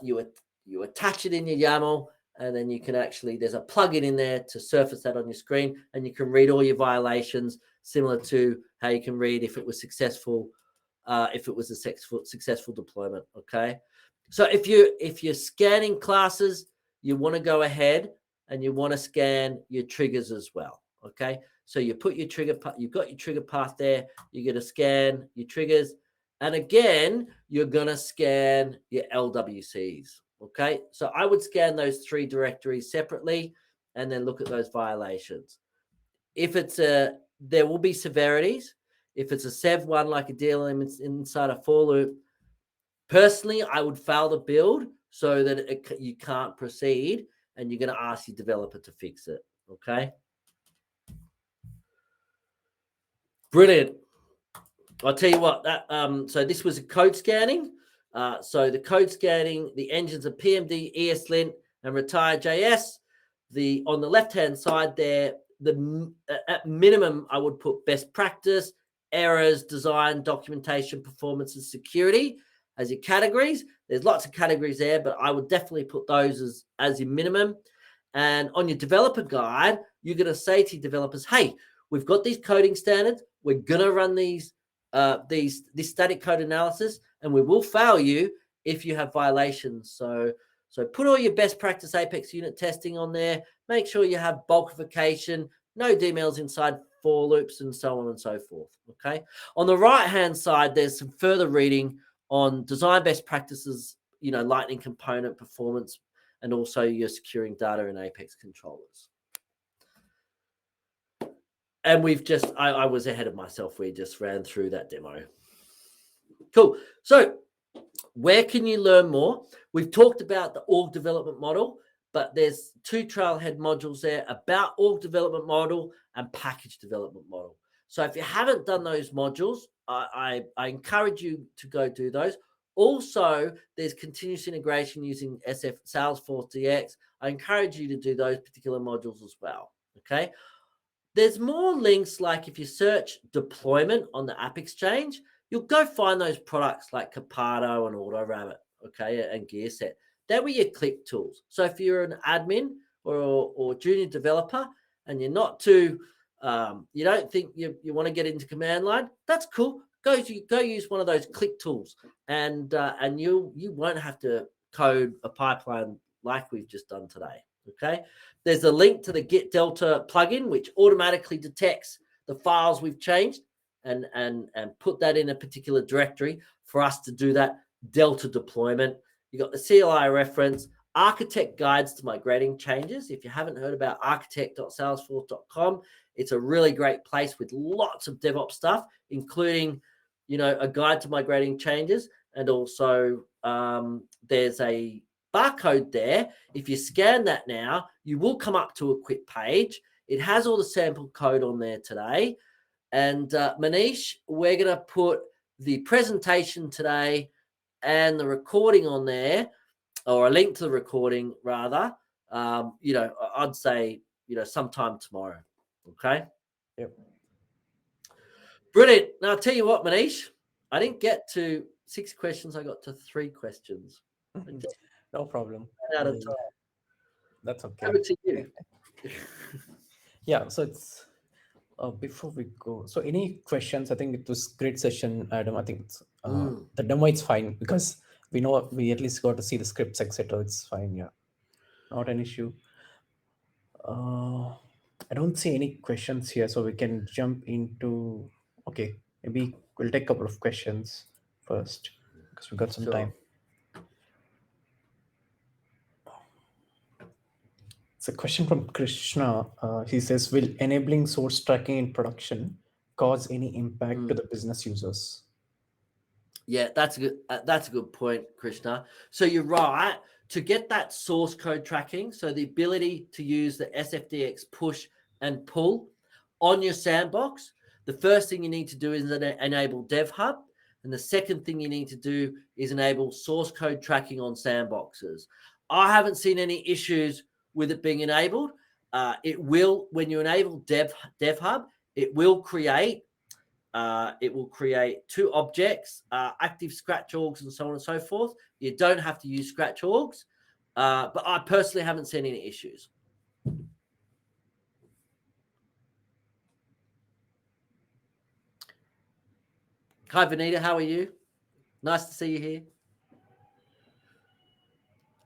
You attach it in your YAML, and then you can actually, there's a plugin in there to surface that on your screen, and you can read all your violations, similar to how you can read if it was successful, if it was a successful deployment. Okay, so if you're scanning classes, you want to go ahead and you want to scan your triggers as well. Okay, So you put your trigger, you've got your trigger path there. You're going to scan your triggers. And again, you're going to scan your LWCs. Okay. So I would scan those 3 directories separately and then look at those violations. If it's there will be severities. If it's a Sev one, like a deal inside a for loop, personally, I would fail the build so that you can't proceed, and you're going to ask your developer to fix it. Okay. Brilliant. I'll tell you what, that so this was a code scanning. So the code scanning, the engines are PMD, ESLint, and Retire.js. On the left-hand side there, at minimum, I would put best practice, errors, design, documentation, performance, and security as your categories. There's lots of categories there, but I would definitely put those as your minimum. And on your developer guide, you're going to say to your developers, hey, we've got these coding standards. We're going to run this static code analysis, and we will fail you if you have violations. So put all your best practice Apex unit testing on there. Make sure you have bulkification, no DMLs inside for loops, and so on and so forth. Okay. On the right-hand side, there's some further reading on design best practices, Lightning component performance, and also you're securing data in Apex controllers. And I was ahead of myself. We just ran through that demo. Cool. So where can you learn more? We've talked about the org development model, but there's 2 trailhead modules there about org development model and package development model. So if you haven't done those modules, I encourage you to go do those. Also, there's continuous integration using Salesforce DX. I encourage you to do those particular modules as well. Okay. There's more links, like if you search deployment on the App Exchange, you'll go find those products like Capato and AutoRabbit, okay, and GearSet. That were your click tools. So if you're an admin or junior developer and you're not too, you don't think you want to get into command line, that's cool. Go use one of those click tools, and you won't have to code a pipeline like we've just done today. Okay. There's a link to the Git Delta plugin, which automatically detects the files we've changed and put that in a particular directory for us to do that Delta deployment. You got the CLI reference, architect guides to migrating changes. If you haven't heard about architect.salesforce.com, it's a really great place with lots of DevOps stuff, including, a guide to migrating changes. And also there's a barcode there. If you scan that now, you will come up to a quick page. It has all the sample code on there today. And Manish, we're going to put the presentation today and the recording on there, or a link to the recording rather. I'd say, sometime tomorrow. Okay. Yep. Brilliant. Now I'll tell you what, Manish, I didn't get to 6 questions. I got to 3 questions. No problem. Out of time. That's okay. Over to you. Yeah. So it's before we go. So any questions? I think it was great session, Adam. I think it's, the demo is fine because we know we at least got to see the scripts, etc. It's fine. Yeah, not an issue. I don't see any questions here, so we can jump into. Okay, maybe we'll take a couple of questions first because we got some time. It's a question from Krishna. He says, "Will enabling source tracking in production cause any impact to the business users?" Yeah, that's a good point, Krishna. So you're right. To get that source code tracking, so the ability to use the SFDX push and pull on your sandbox, the first thing you need to do is enable DevHub. And the second thing you need to do is enable source code tracking on sandboxes. I haven't seen any issues with it being enabled. It will, when you enable DevHub, it will create 2 objects, active scratch orgs and so on and so forth. You don't have to use scratch orgs, but I personally haven't seen any issues. Hi, Vanita. How are you? Nice to see you here.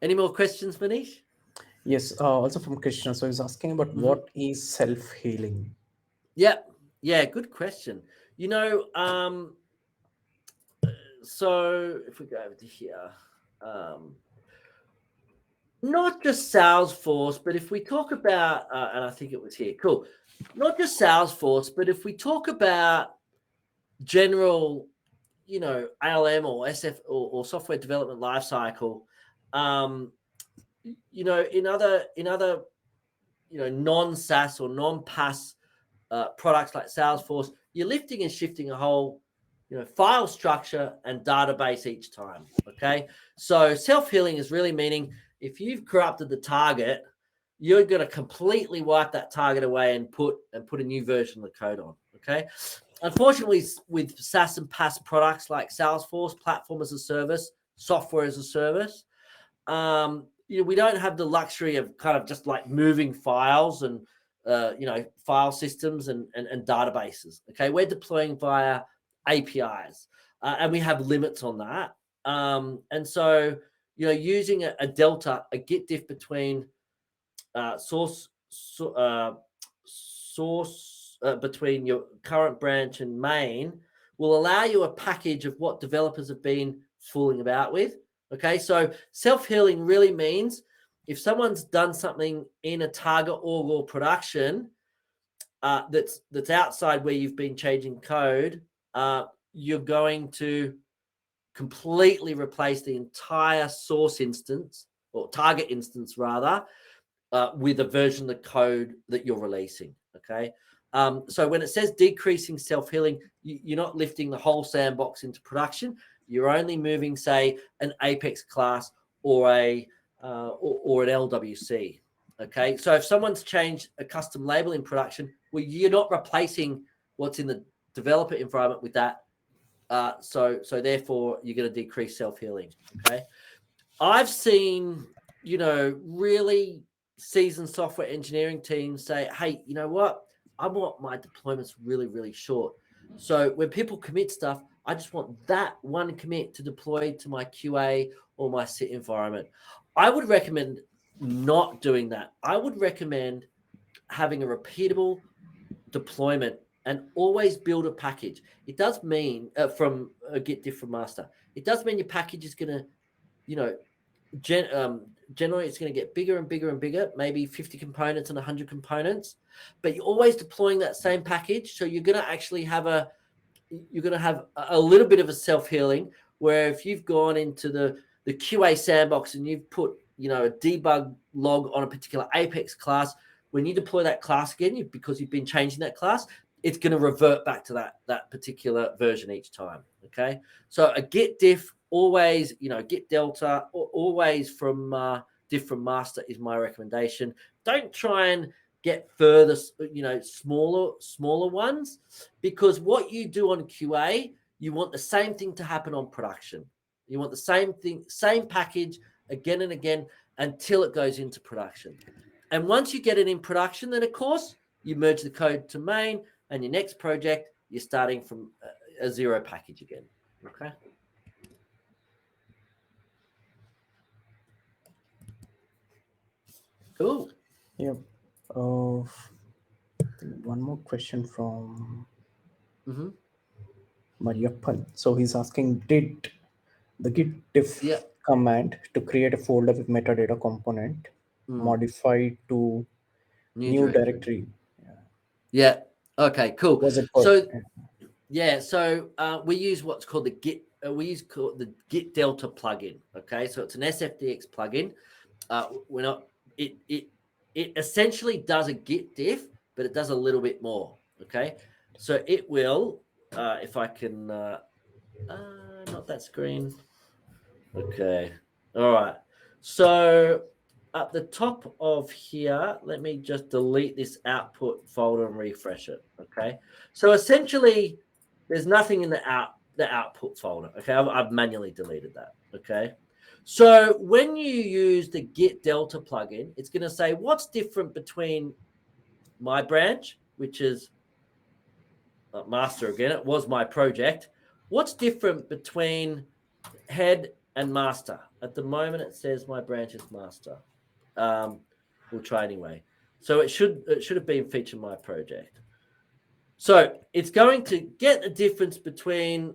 Any more questions, Manish? Yes, also from Krishna. So he's asking about what is self-healing? Yeah, good question. So if we go over to here, not just Salesforce, but if we talk about, and I think it was here, cool. Not just Salesforce, but if we talk about general, ALM or SF or software development lifecycle, in other non-SaaS or non-PaaS products like Salesforce, you're lifting and shifting a whole, file structure and database each time. Okay, so self-healing is really meaning if you've corrupted the target, you're going to completely wipe that target away and put a new version of the code on. Okay, unfortunately, with SaaS and PaaS products like Salesforce, platform as a service, software as a service, we don't have the luxury of kind of just like moving files and file systems and databases. Okay, we're deploying via APIs, and we have limits on that. And so using a Delta, a Git Diff between source between your current branch and main will allow you a package of what developers have been fooling about with. Okay, so self-healing really means if someone's done something in a target org or production that's outside where you've been changing code, you're going to completely replace the entire source instance or target instance rather with a version of the code that you're releasing. Okay, so when it says decreasing self-healing, you're not lifting the whole sandbox into production. You're only moving, say, an Apex class or an LWC. Okay, so if someone's changed a custom label in production, well, you're not replacing what's in the developer environment with that. So therefore, you're going to decrease self-healing. Okay, I've seen, really seasoned software engineering teams say, hey, you know what? I want my deployments really, really short. So when people commit stuff, I just want that one commit to deploy to my QA or my SIT environment. I would recommend not doing that. I would recommend having a repeatable deployment and always build a package. It does mean from a Git Diff from master. It does mean your package is going to, generally it's going to get bigger and bigger and bigger, maybe 50 components and 100 components, but you're always deploying that same package. So you're going to actually have a little bit of a self-healing where if you've gone into the QA sandbox and you've put, a debug log on a particular Apex class, when you deploy that class again, because you've been changing that class, it's going to revert back to that particular version each time. Okay. So a Git Diff, always, Git Delta, always from Diff from master is my recommendation. Don't try and get further, smaller ones, because what you do on QA, you want the same thing to happen on production. You want the same thing, same package again and again until it goes into production. And once you get it in production, then of course you merge the code to main, and your next project, you're starting from a zero package again. Okay. Cool. Yeah. One more question from Mariappan. So he's asking, did the Git Diff command to create a folder with metadata component modified to new directory? Yeah. Okay, cool. Was it so we use what's called the Git. We use the Git Delta plugin. Okay, so it's an SFDX plugin. We're not. It essentially does a Git Diff, but it does a little bit more. Okay, so it will. If I can, not that screen. Okay. All right. So at the top of here, let me just delete this output folder and refresh it. Okay. So essentially, there's nothing in the output folder. Okay. I've manually deleted that. Okay. So when you use the Git Delta plugin, it's going to say what's different between my branch, which is master again. It was my project. What's different between head and master? At the moment, it says my branch is master. We'll try anyway. So it should have been featured my project. So it's going to get the difference between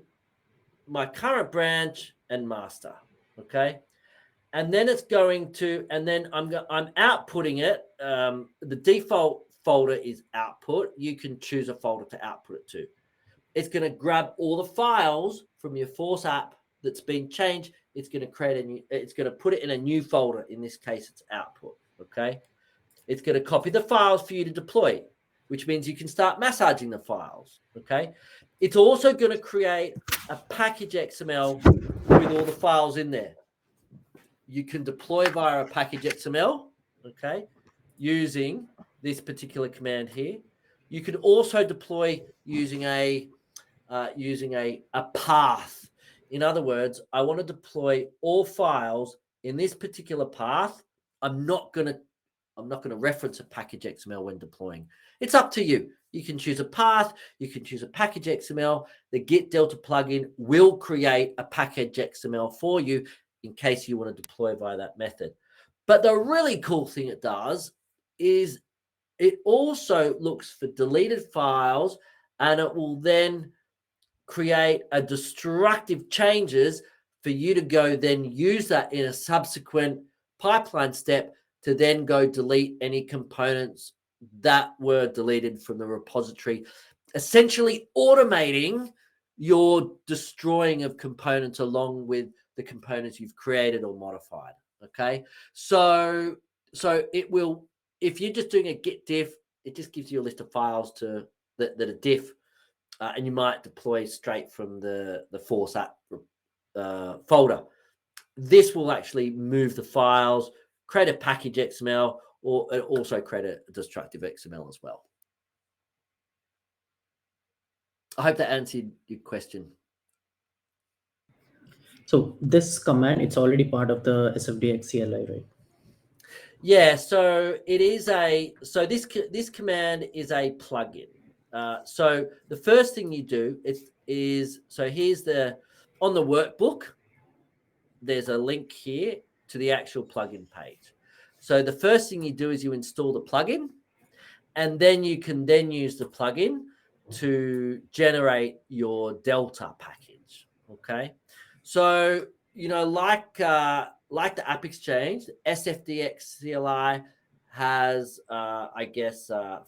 my current branch and master, okay? And then it's going to, and then I'm outputting it. The default folder is output. You can choose a folder to output it to. It's going to grab all the files from your Force app that's been changed. It's going to create a new, it's going to put it in a new folder. In this case, it's output, okay? It's going to copy the files for you to deploy, which means you can start massaging the files, okay? It's also going to create a package XML with all the files in there. You can deploy via a package XML, okay, using this particular command here. You can also deploy using a path. In other words, I want to deploy all files in this particular path. I'm not going to reference a package XML when deploying. It's up to you. You can choose a path. You can choose a package XML. The Git Delta plugin will create a package XML for you in case you want to deploy via that method. But the really cool thing it does is it also looks for deleted files, and it will then create a destructive changes for you to go then use that in a subsequent pipeline step to then go delete any components that were deleted from the repository, essentially automating your destroying of components along with the components you've created or modified. Okay, so it will, if you're just doing a Git Diff, it just gives you a list of files to that are diff, and you might deploy straight from the Force app folder. This will actually move the files, create a package XML, or also create a destructive XML as well. I hope that answered your question. So this command, it's already part of the SFDX CLI, right? Yeah, so it is this command is a plugin. So the first thing you do is so here's on the workbook, there's a link here to the actual plugin page. So the first thing you do is you install the plugin, and then you can then use the plugin to generate your Delta package. Okay, so like the App Exchange, SFDX CLI has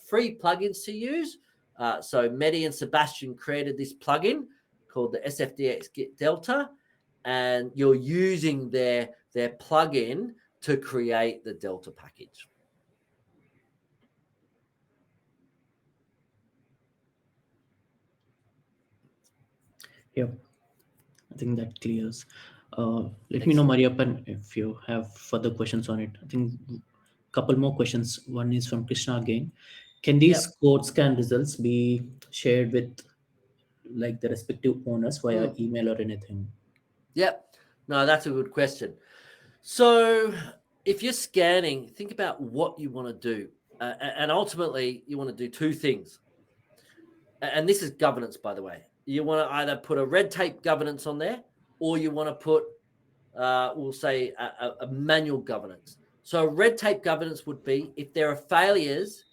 free plugins to use. So Mehdi and Sebastian created this plugin called the SFDX Git Delta, and you're using their plugin to create the Delta package. Yep, I think that clears. Let me know, Mariappan, if you have further questions on it. I think a couple more questions. One is from Krishna again. Can these code scan results be shared with like the respective owners via email or anything? Yep. No, that's a good question. So if you're scanning, think about what you want to do. And ultimately, you want to do two things. And this is governance, by the way. You want to either put a red tape governance on there, or you want to put, we'll say, a manual governance. So red tape governance would be if there are failures,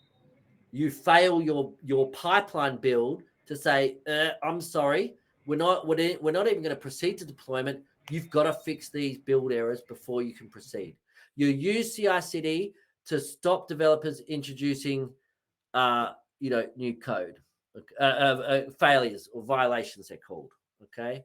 you fail your pipeline build to say, I'm sorry, we're not even going to proceed to deployment. You've got to fix these build errors before you can proceed. You use CICD to stop developers introducing, new code, failures or violations they're called. Okay.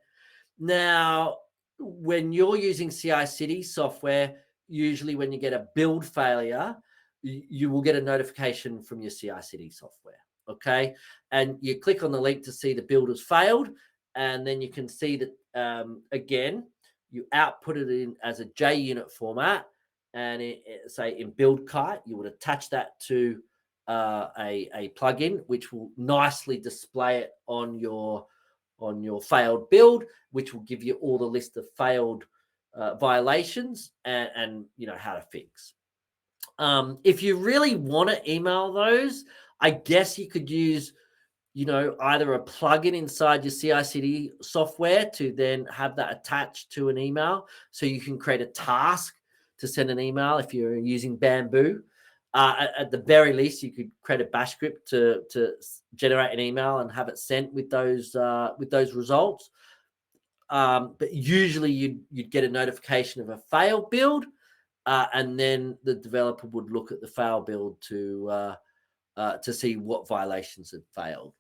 Now, when you're using CICD software, usually when you get a build failure, you will get a notification from your CICD software. Okay. And you click on the link to see the build has failed. And then you can see that, again, you output it in as a JUnit format. And say in build kite, you would attach that to a plugin, which will nicely display it on your failed build, which will give you all the list of failed violations and how to fix. If you really want to email those, I guess you could use either a plugin inside your CI/CD software to then have that attached to an email, so you can create a task to send an email if you're using Bamboo. At the very least, you could create a bash script to generate an email and have it sent with those results. But usually you'd get a notification of a failed build, and then the developer would look at the fail build to see what violations had failed.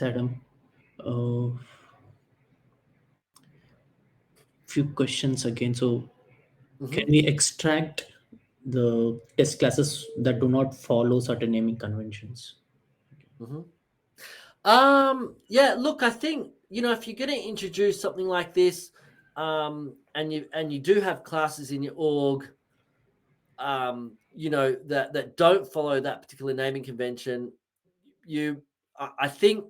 Adam, few questions again. So, can we extract the test classes that do not follow certain naming conventions? Yeah, look, I think, if you're going to introduce something like this, and you do have classes in your org, that don't follow that particular naming convention, I think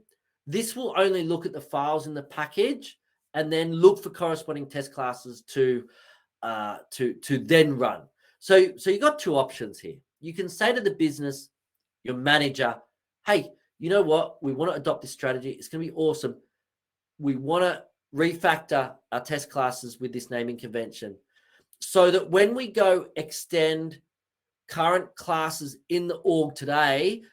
this will only look at the files in the package and then look for corresponding test classes to then run. So you got two options here. You can say to the business, your manager, hey, you know what? We want to adopt this strategy. It's going to be awesome. We want to refactor our test classes with this naming convention so that when we go extend current classes in the org today,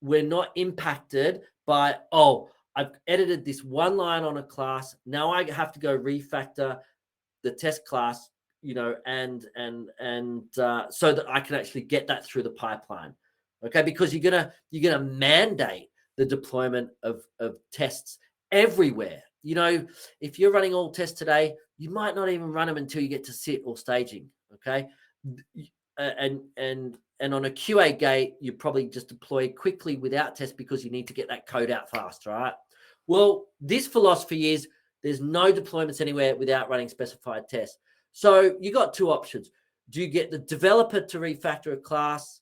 we're not impacted by, I've edited this one line on a class. Now I have to go refactor the test class, and so that I can actually get that through the pipeline. Okay, because you're gonna mandate the deployment of tests everywhere. If you're running all tests today, you might not even run them until you get to sit or staging. Okay, and on a QA gate, you probably just deploy quickly without tests because you need to get that code out fast, right? Well, this philosophy is there's no deployments anywhere without running specified tests. So you got two options. Do you get the developer to refactor a class?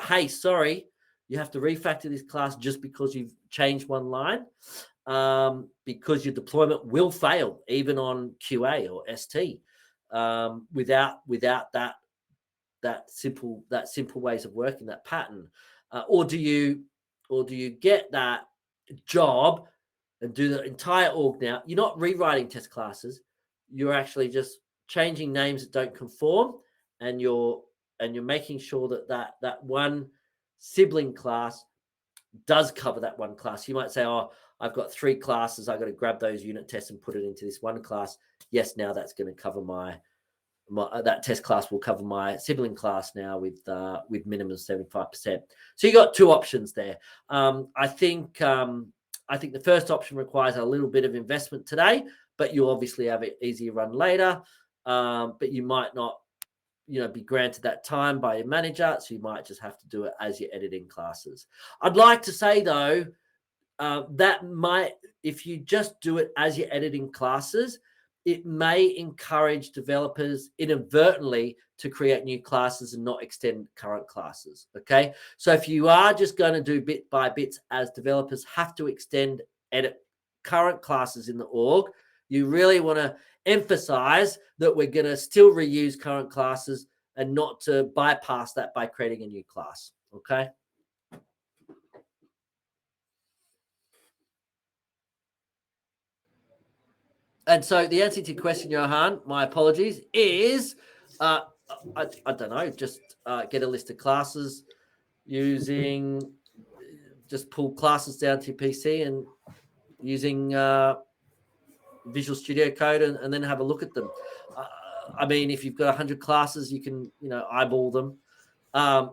Hey, sorry, you have to refactor this class just because you've changed one line, because your deployment will fail even on QA or ST, without that simple ways of working, that pattern, or do you get that job and do the entire org now? You're not rewriting test classes. You're actually just changing names that don't conform, and you're making sure that one sibling class does cover that one class. You might say, I've got 3 classes. I've got to grab those unit tests and put it into this one class. Yes, now that's going to cover that test class will cover my sibling class now with minimum 75%. So you got two options there. I think the first option requires a little bit of investment today, but you obviously have it easier run later. But you might not, be granted that time by your manager, so you might just have to do it as you're editing classes. I'd like to say though, if you just do it as you're editing classes, it may encourage developers inadvertently to create new classes and not extend current classes. Okay, so if you are just going to do bit by bits, as developers have to edit current classes in the org, you really want to emphasize that we're going to still reuse current classes and not to bypass that by creating a new class. Okay. And so the answer to your question, Johan, my apologies, is I don't know, just get a list of classes using, just pull classes down to your PC and using Visual Studio Code and then have a look at them. I mean, if you've got 100 classes, you can, eyeball them.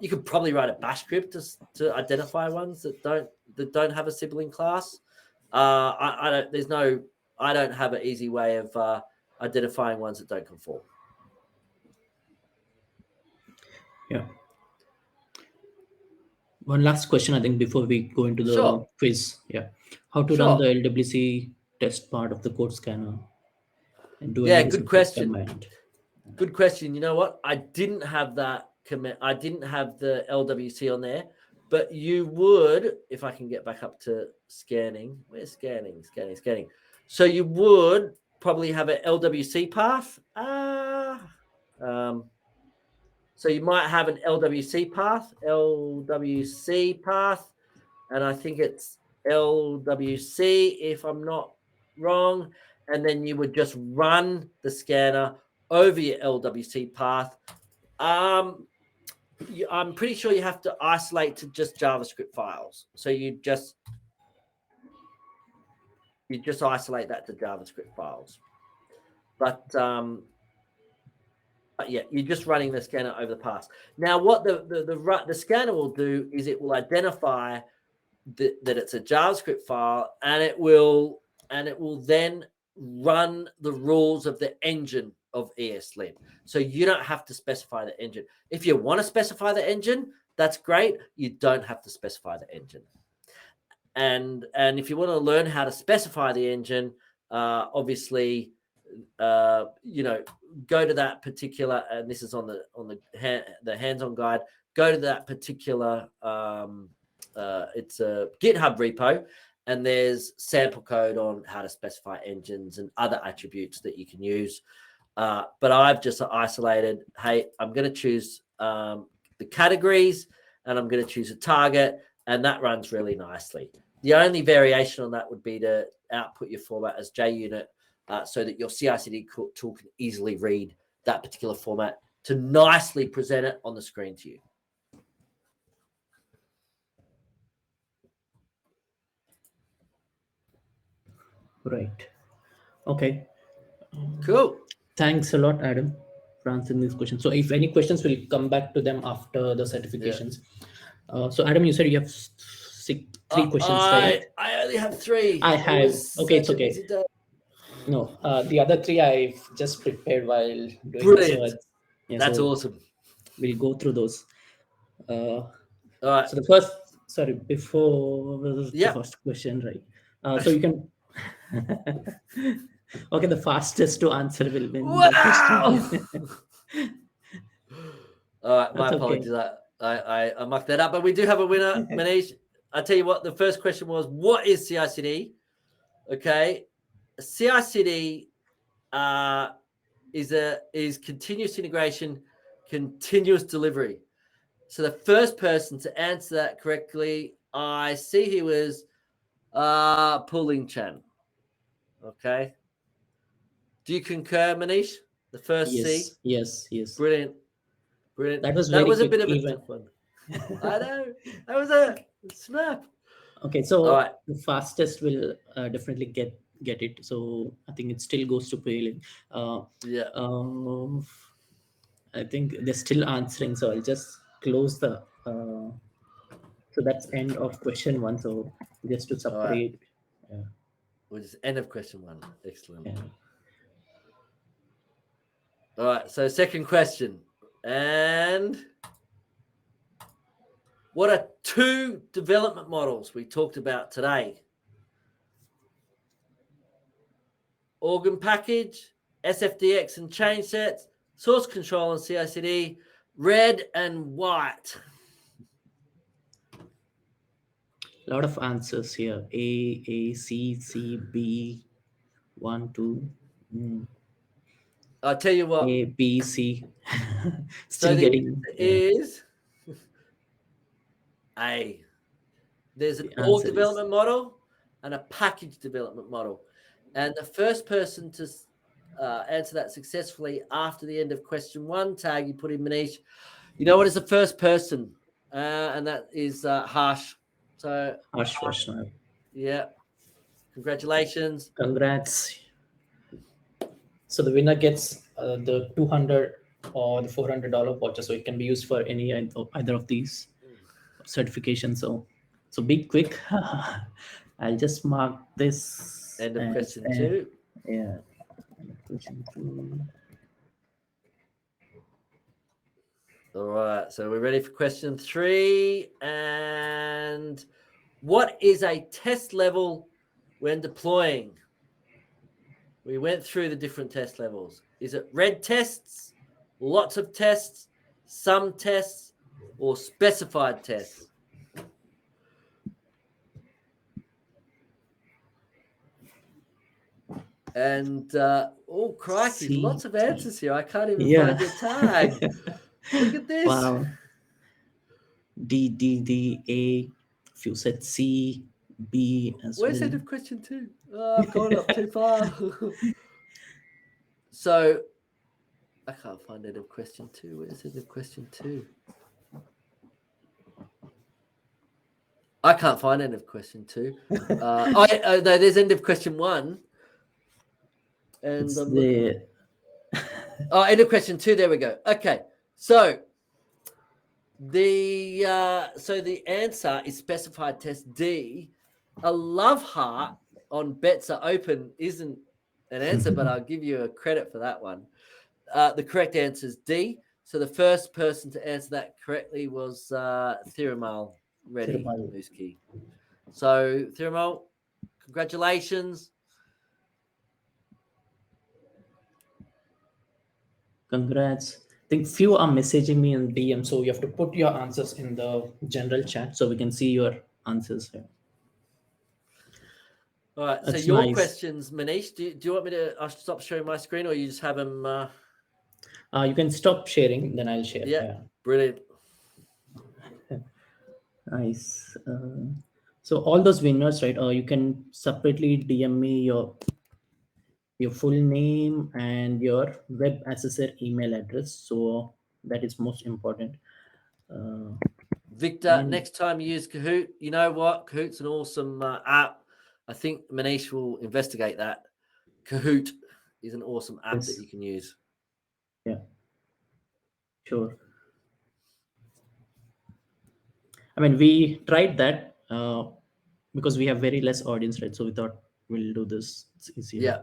You could probably write a bash script to identify ones that don't have a sibling class. I don't have an easy way of identifying ones that don't conform. Yeah. One last question, I think, before we go into the quiz. Yeah. How to run the LWC test part of the code scanner and do good question. Good question. You know what? I didn't have that commit. I didn't have the LWC on there, but you would, if I can get back up to scanning. Where's scanning? So you would probably have an LWC path. So you might have an LWC path, and I think it's LWC if I'm not wrong. and then you would just run the scanner over your LWC path. I'm pretty sure you have to isolate to just JavaScript files. So you just isolate that to JavaScript files. But yeah, you're just running the scanner over the path. Now, what the scanner will do is it will identify that it's a JavaScript file, and it will then run the rules of the engine of ESLint. So you don't have to specify the engine. If you want to specify the engine, that's great. You don't have to specify the engine. And if you want to learn how to specify the engine, obviously, go to that particular, and this is on the hands-on guide. Go to that particular. It's a GitHub repo, and there's sample code on how to specify engines and other attributes that you can use. But I've just isolated, hey, I'm going to choose the categories, and I'm going to choose a target, and that runs really nicely. The only variation on that would be to output your format as JUnit, so that your CI/CD tool can easily read that particular format to nicely present it on the screen to you. Right. Okay. Cool. Thanks a lot, Adam, for answering these questions. So if any questions, we'll come back to them after the certifications. Yeah. So Adam, you said you have three questions, right? I only have 3. I have. Okay, it's okay. No, the other 3 I've just prepared while doing Brilliant. this. So that's awesome. We'll go through those. All right. So the first, before the first question, right? So you can. Okay, the fastest to answer will win. Wow. All right, my That's apologies. I mucked that up, but we do have a winner, Manish. I tell you what, the first question was, what is CI/CD? Okay, CI/CD is continuous integration, continuous delivery. So the first person to answer that correctly, I see he was Pooling Chan. Okay. Do you concur, Manish? The first C? Yes. Brilliant. That was a bit of a tough one. I know. That was a snap. Okay, so all right. The fastest will definitely get it. So I think it still goes to Pooling. Yeah. I think they're still answering, so I'll just close the. So that's end of question 1. So just to separate. Right. Which is end of question 1. Excellent. Yeah. All right. So second question, and what are 2 development models we talked about today? Organ package, SFDX and change sets, source control and CI/CD, red and white. A lot of answers here. A, C, B, 1, 2. I'll tell you what. A, B, C. Still so getting is A. There's an org development model and a package development model. And the first person to answer that successfully after the end of question 1, tag, you put in Manish. You know what is the first person? And that is Harsh. So Harsh Vaishnav. Yeah. Congratulations. Congrats. So the winner gets the $200 or the $400 voucher. So it can be used for any either of these certifications. So be quick. I'll just mark this. End of question 2. Yeah. Question 2. All right. So we're ready for question 3. And what is a test level when deploying? We went through the different test levels. Is it red tests, lots of tests, some tests, or specified tests? And oh crikey, lots of answers here. I can't even find your tag. Look at this. Wow. D, A. If you said C, B as Where's well. end of question 2? Oh, I've gone up too far. So I can't find end of question 2. Where's end of question 2? I can't find end of question 2. No, there's end of question 1. And It's I'm the end of question 2. There we go. Okay, so the answer is specified test D. A love heart on bets are open isn't an answer, but I'll give you a credit for that one. The correct answer is D. So the first person to answer that correctly was Thiramal Reddy Mooski. So Thiramal, congratulations. Congrats. I think few are messaging me in DM, so you have to put your answers in the general chat so we can see your answers here. All right. That's so your nice. questions, Manish, do you want me to stop sharing my screen, or you just have them? You can stop sharing, then I'll share. Yeah. Brilliant. Nice. So all those winners, right? You can separately DM me your full name and your web accessor email address. So that is most important. Victor, next time you use Kahoot, you know what? Kahoot's an awesome app. I think Manish will investigate that. Kahoot is an awesome app that you can use. Yeah, sure. I mean, we tried that because we have very less audience, right? So we thought we'll do this. It's easier. Yeah.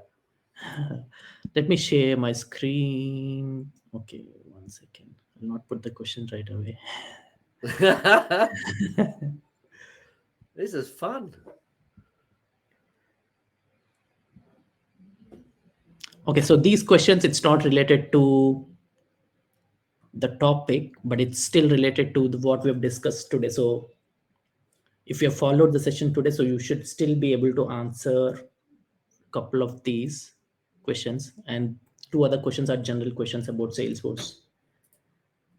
Let me share my screen. Okay, 1 second. I'll not put the question right away. This is fun. Okay, so these questions, it's not related to the topic, but it's still related to what we have discussed today. So if you have followed the session today, so you should still be able to answer a couple of these questions, and 2 other questions are general questions about Salesforce.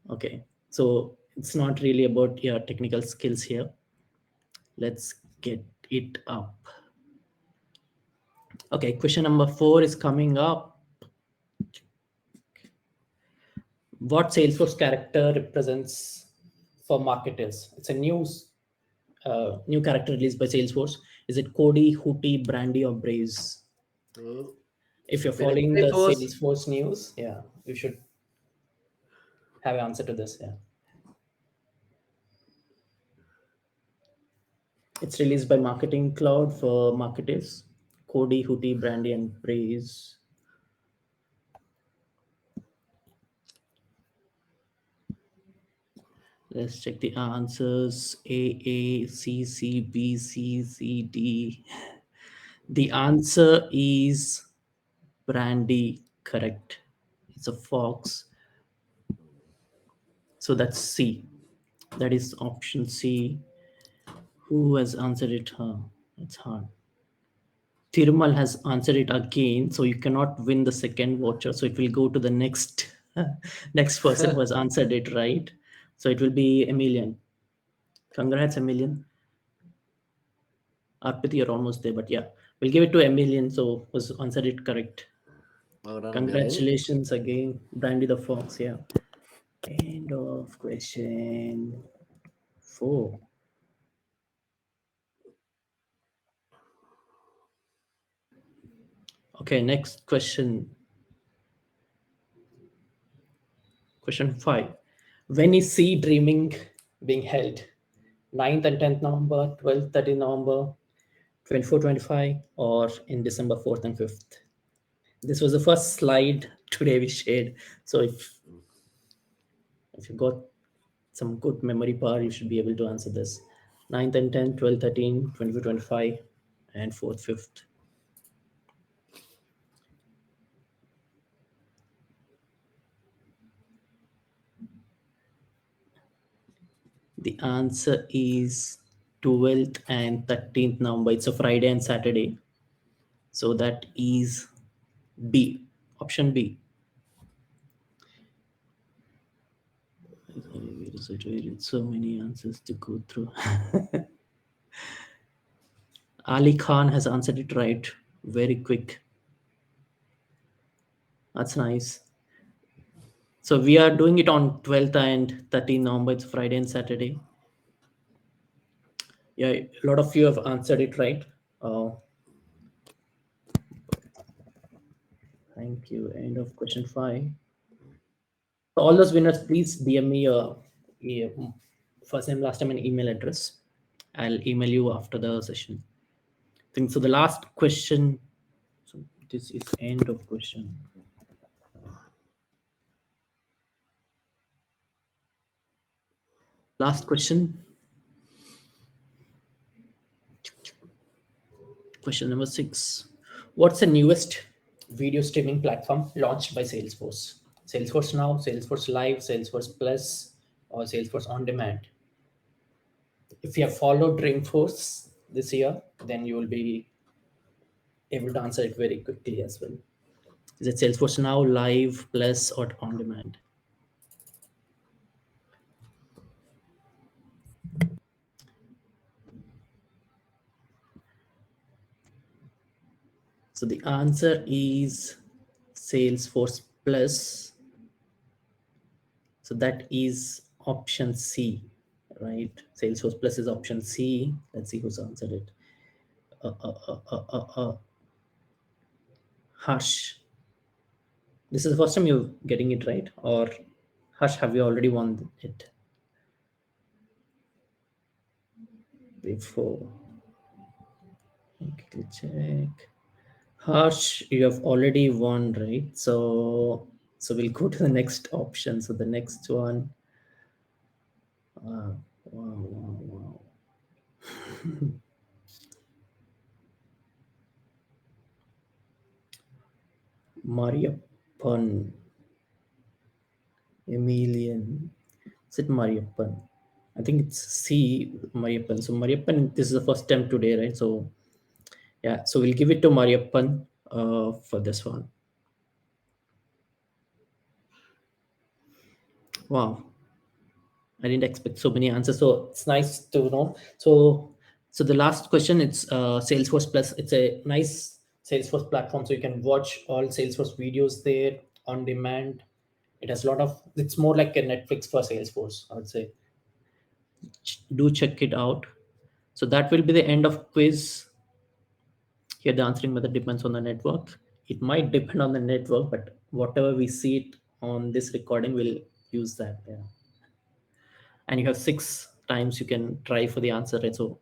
Okay, so it's not really about your technical skills here. Let's get it up. Okay, question number 4 is coming up. What Salesforce character represents for marketers? It's a new character released by Salesforce. Is it Cody, Hootie, Brandy, or Braze? If you're following the Salesforce news, yeah, you should have an answer to this. Yeah, it's released by Marketing Cloud for marketers. Cody, Hootie, Brandy, and Braze. Let's check the answers. A, C, C, B, C, C, D. The answer is Brandy, correct. It's a fox. So that's C. That is option C. Who has answered it? It's hard. Thirumal has answered it again, so you cannot win the second voucher. So it will go to the next next person who has answered it right. So it will be Emilian. Congrats, Emilian. Arpiti, you're almost there, but yeah, we'll give it to Emilian. So was answered it correct. Well done, Congratulations again, Brandy the Fox. Yeah. End of question 4. Okay, next question. Question 5. When is Sea Dreaming being held? 9th and 10th November, 12th, 13th November, 24, 25, or in December 4th and 5th? This was the first slide today we shared. So if you got some good memory power, you should be able to answer this. 9th and 10th, 12, 13, 24, 25, and 4th, 5th. The answer is 12th and 13th November. It's a Friday and Saturday. So that is B, option B. So many answers to go through. Ali Khan has answered it right. Very quick. That's nice. So we are doing it on 12th and 13th November. It's Friday and Saturday. Yeah, a lot of you have answered it right. Thank you. End of question 5. So all those winners, please DM me first name, last name, and email address. I'll email you after the session. I think so. The last question. So this is end of question. Last question. Question number 6. What's the newest video streaming platform launched by Salesforce? Salesforce Now, Salesforce Live, Salesforce Plus, or Salesforce On Demand? If you have followed Dreamforce this year, then you will be able to answer it very quickly as well. Is it Salesforce Now, Live, Plus, or On Demand? So the answer is Salesforce Plus. So that is option C, right? Salesforce Plus is option C. Let's see who's answered it. Harsh. This is the first time you're getting it right, or Harsh, have you already won it before? Quickly check. Harsh, you have already won, right? So we'll go to the next option. So the next one. Wow. Mariappan. Emilian. Is it Mariappan? I think it's C, Mariappan. So Mariappan, this is the first time today, right? So yeah, so we'll give it to Mariappan for this one. Wow, I didn't expect so many answers. So it's nice to know. So the last question, it's Salesforce Plus. It's a nice Salesforce platform, so you can watch all Salesforce videos there on demand. It has a lot of. It's more like a Netflix for Salesforce, I would say. Do check it out. So that will be the end of quiz. Here, the answering method depends on the network. It might depend on the network, but whatever we see it on this recording, we'll use that. Yeah. And you have 6 times you can try for the answer, right? So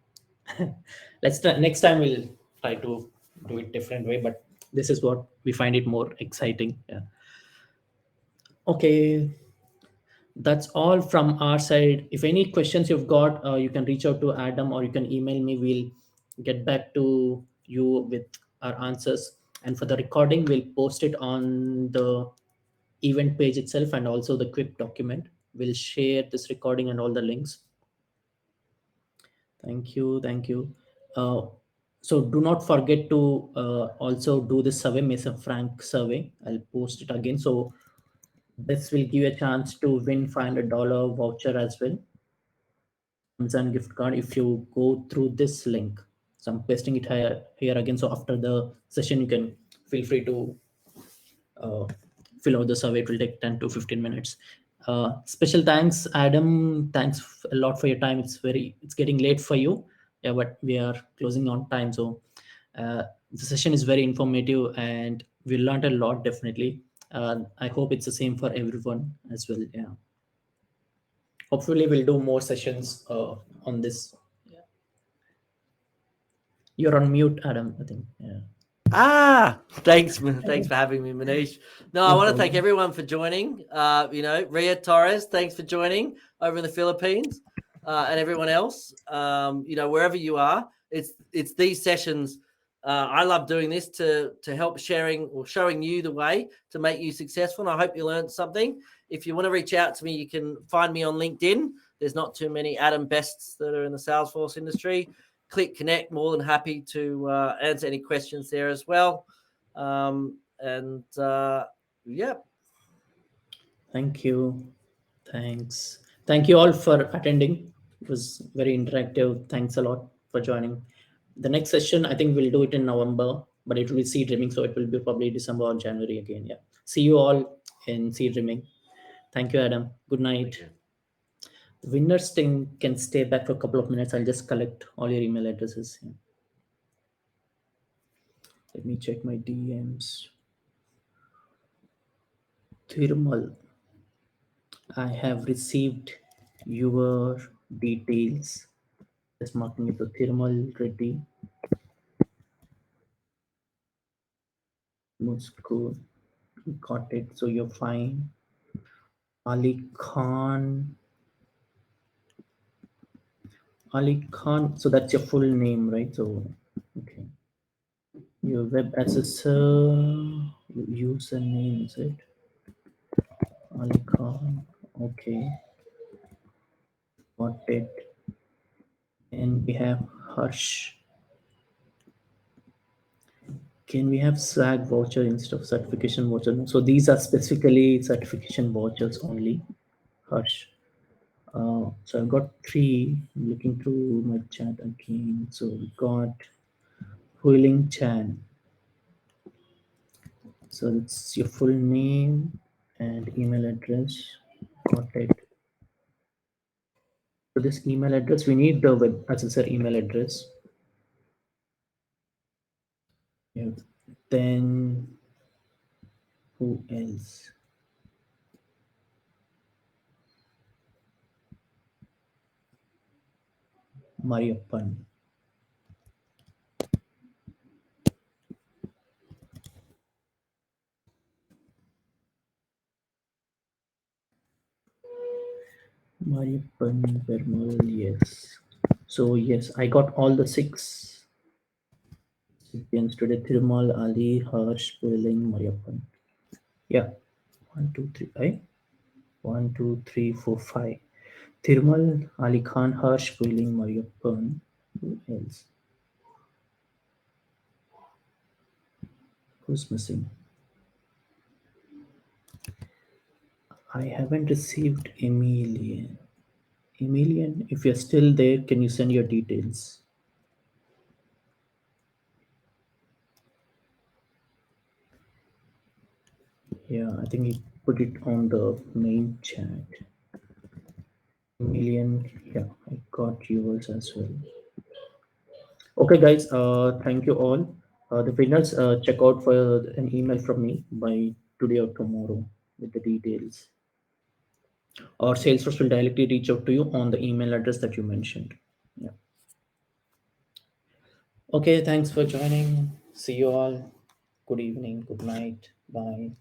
let's try, next time we'll try to do it different way, but this is what we find it more exciting. Yeah. Okay, that's all from our side. If any questions you've got, you can reach out to Adam or you can email me. We'll get back to you with our answers. And for the recording, we'll post it on the event page itself and also the quick document. We'll share this recording and all the links. Thank you. So do not forget to also do the survey, Mesa Frank survey. I'll post it again. So this will give you a chance to win $500 voucher as well. Amazon gift card if you go through this link. So I'm pasting it here again. So after the session, you can feel free to fill out the survey. It will take 10 to 15 minutes. Special thanks, Adam. Thanks a lot for your time. It's getting late for you. Yeah, but we are closing on time. So the session is very informative and we learned a lot, definitely. I hope it's the same for everyone as well. Yeah. Hopefully we'll do more sessions on this. Yeah. You're on mute, Adam, I think. Yeah. Thanks for having me, Manish. No, I want to thank everyone for joining. Ria Torres, thanks for joining over in the Philippines, and everyone else. Wherever you are, it's these sessions. I love doing this to help sharing or showing you the way to make you successful. And I hope you learned something. If you want to reach out to me, you can find me on LinkedIn. There's not too many Adam Bests that are in the Salesforce industry. Click connect. More than happy to answer any questions there as well. Yeah. Thank you. Thanks. Thank you all for attending. It was very interactive. Thanks a lot for joining. The next session, I think we'll do it in November, but it will be seed rimming, so it will be probably December or January again. Yeah. See you all in seed rimming. Thank you, Adam. Good night. Thank you. Winners thing can stay back for a couple of minutes. I'll just collect all your email addresses. Yeah. Let me check my DMs. Thirmal, I have received your details. Just marking it to Thirmal Reddy. Moscow. Got it. So you're fine. Ali Khan. Ali Khan. So that's your full name, right? So, okay. Your web assessor username, is it? Ali Khan. Okay. Got it. And we have Harsh. Can we have swag voucher instead of certification voucher? No. So these are specifically certification vouchers only. Harsh. So I've got three. I'm looking through my chat again. So we got Huiling Chan. So it's your full name and email address. Got it. So this email address, we need the web assessor email address. Yeah. Then who else? Mariappan. Mariappan Permal, yes. So yes, I got all the six recipients today. Thirumal, Ali, Harsh, Puiling, Mariappan. Yeah. 1, 2, 3. I 1, 2, 3, 4, 5. Thirumal, Ali Khan, Harsh, Puiling, Mariappan. Who else? Who's missing? I haven't received Emilian. Emilian, if you're still there, can you send your details? Yeah, I think he put it on the main chat. Emilian, yeah, I got yours as well. Okay, guys, thank you all. The winners, check out for an email from me by today or tomorrow with the details. Or Salesforce will directly reach out to you on the email address that you mentioned. Yeah. Okay, thanks for joining. See you all. Good evening. Good night. Bye.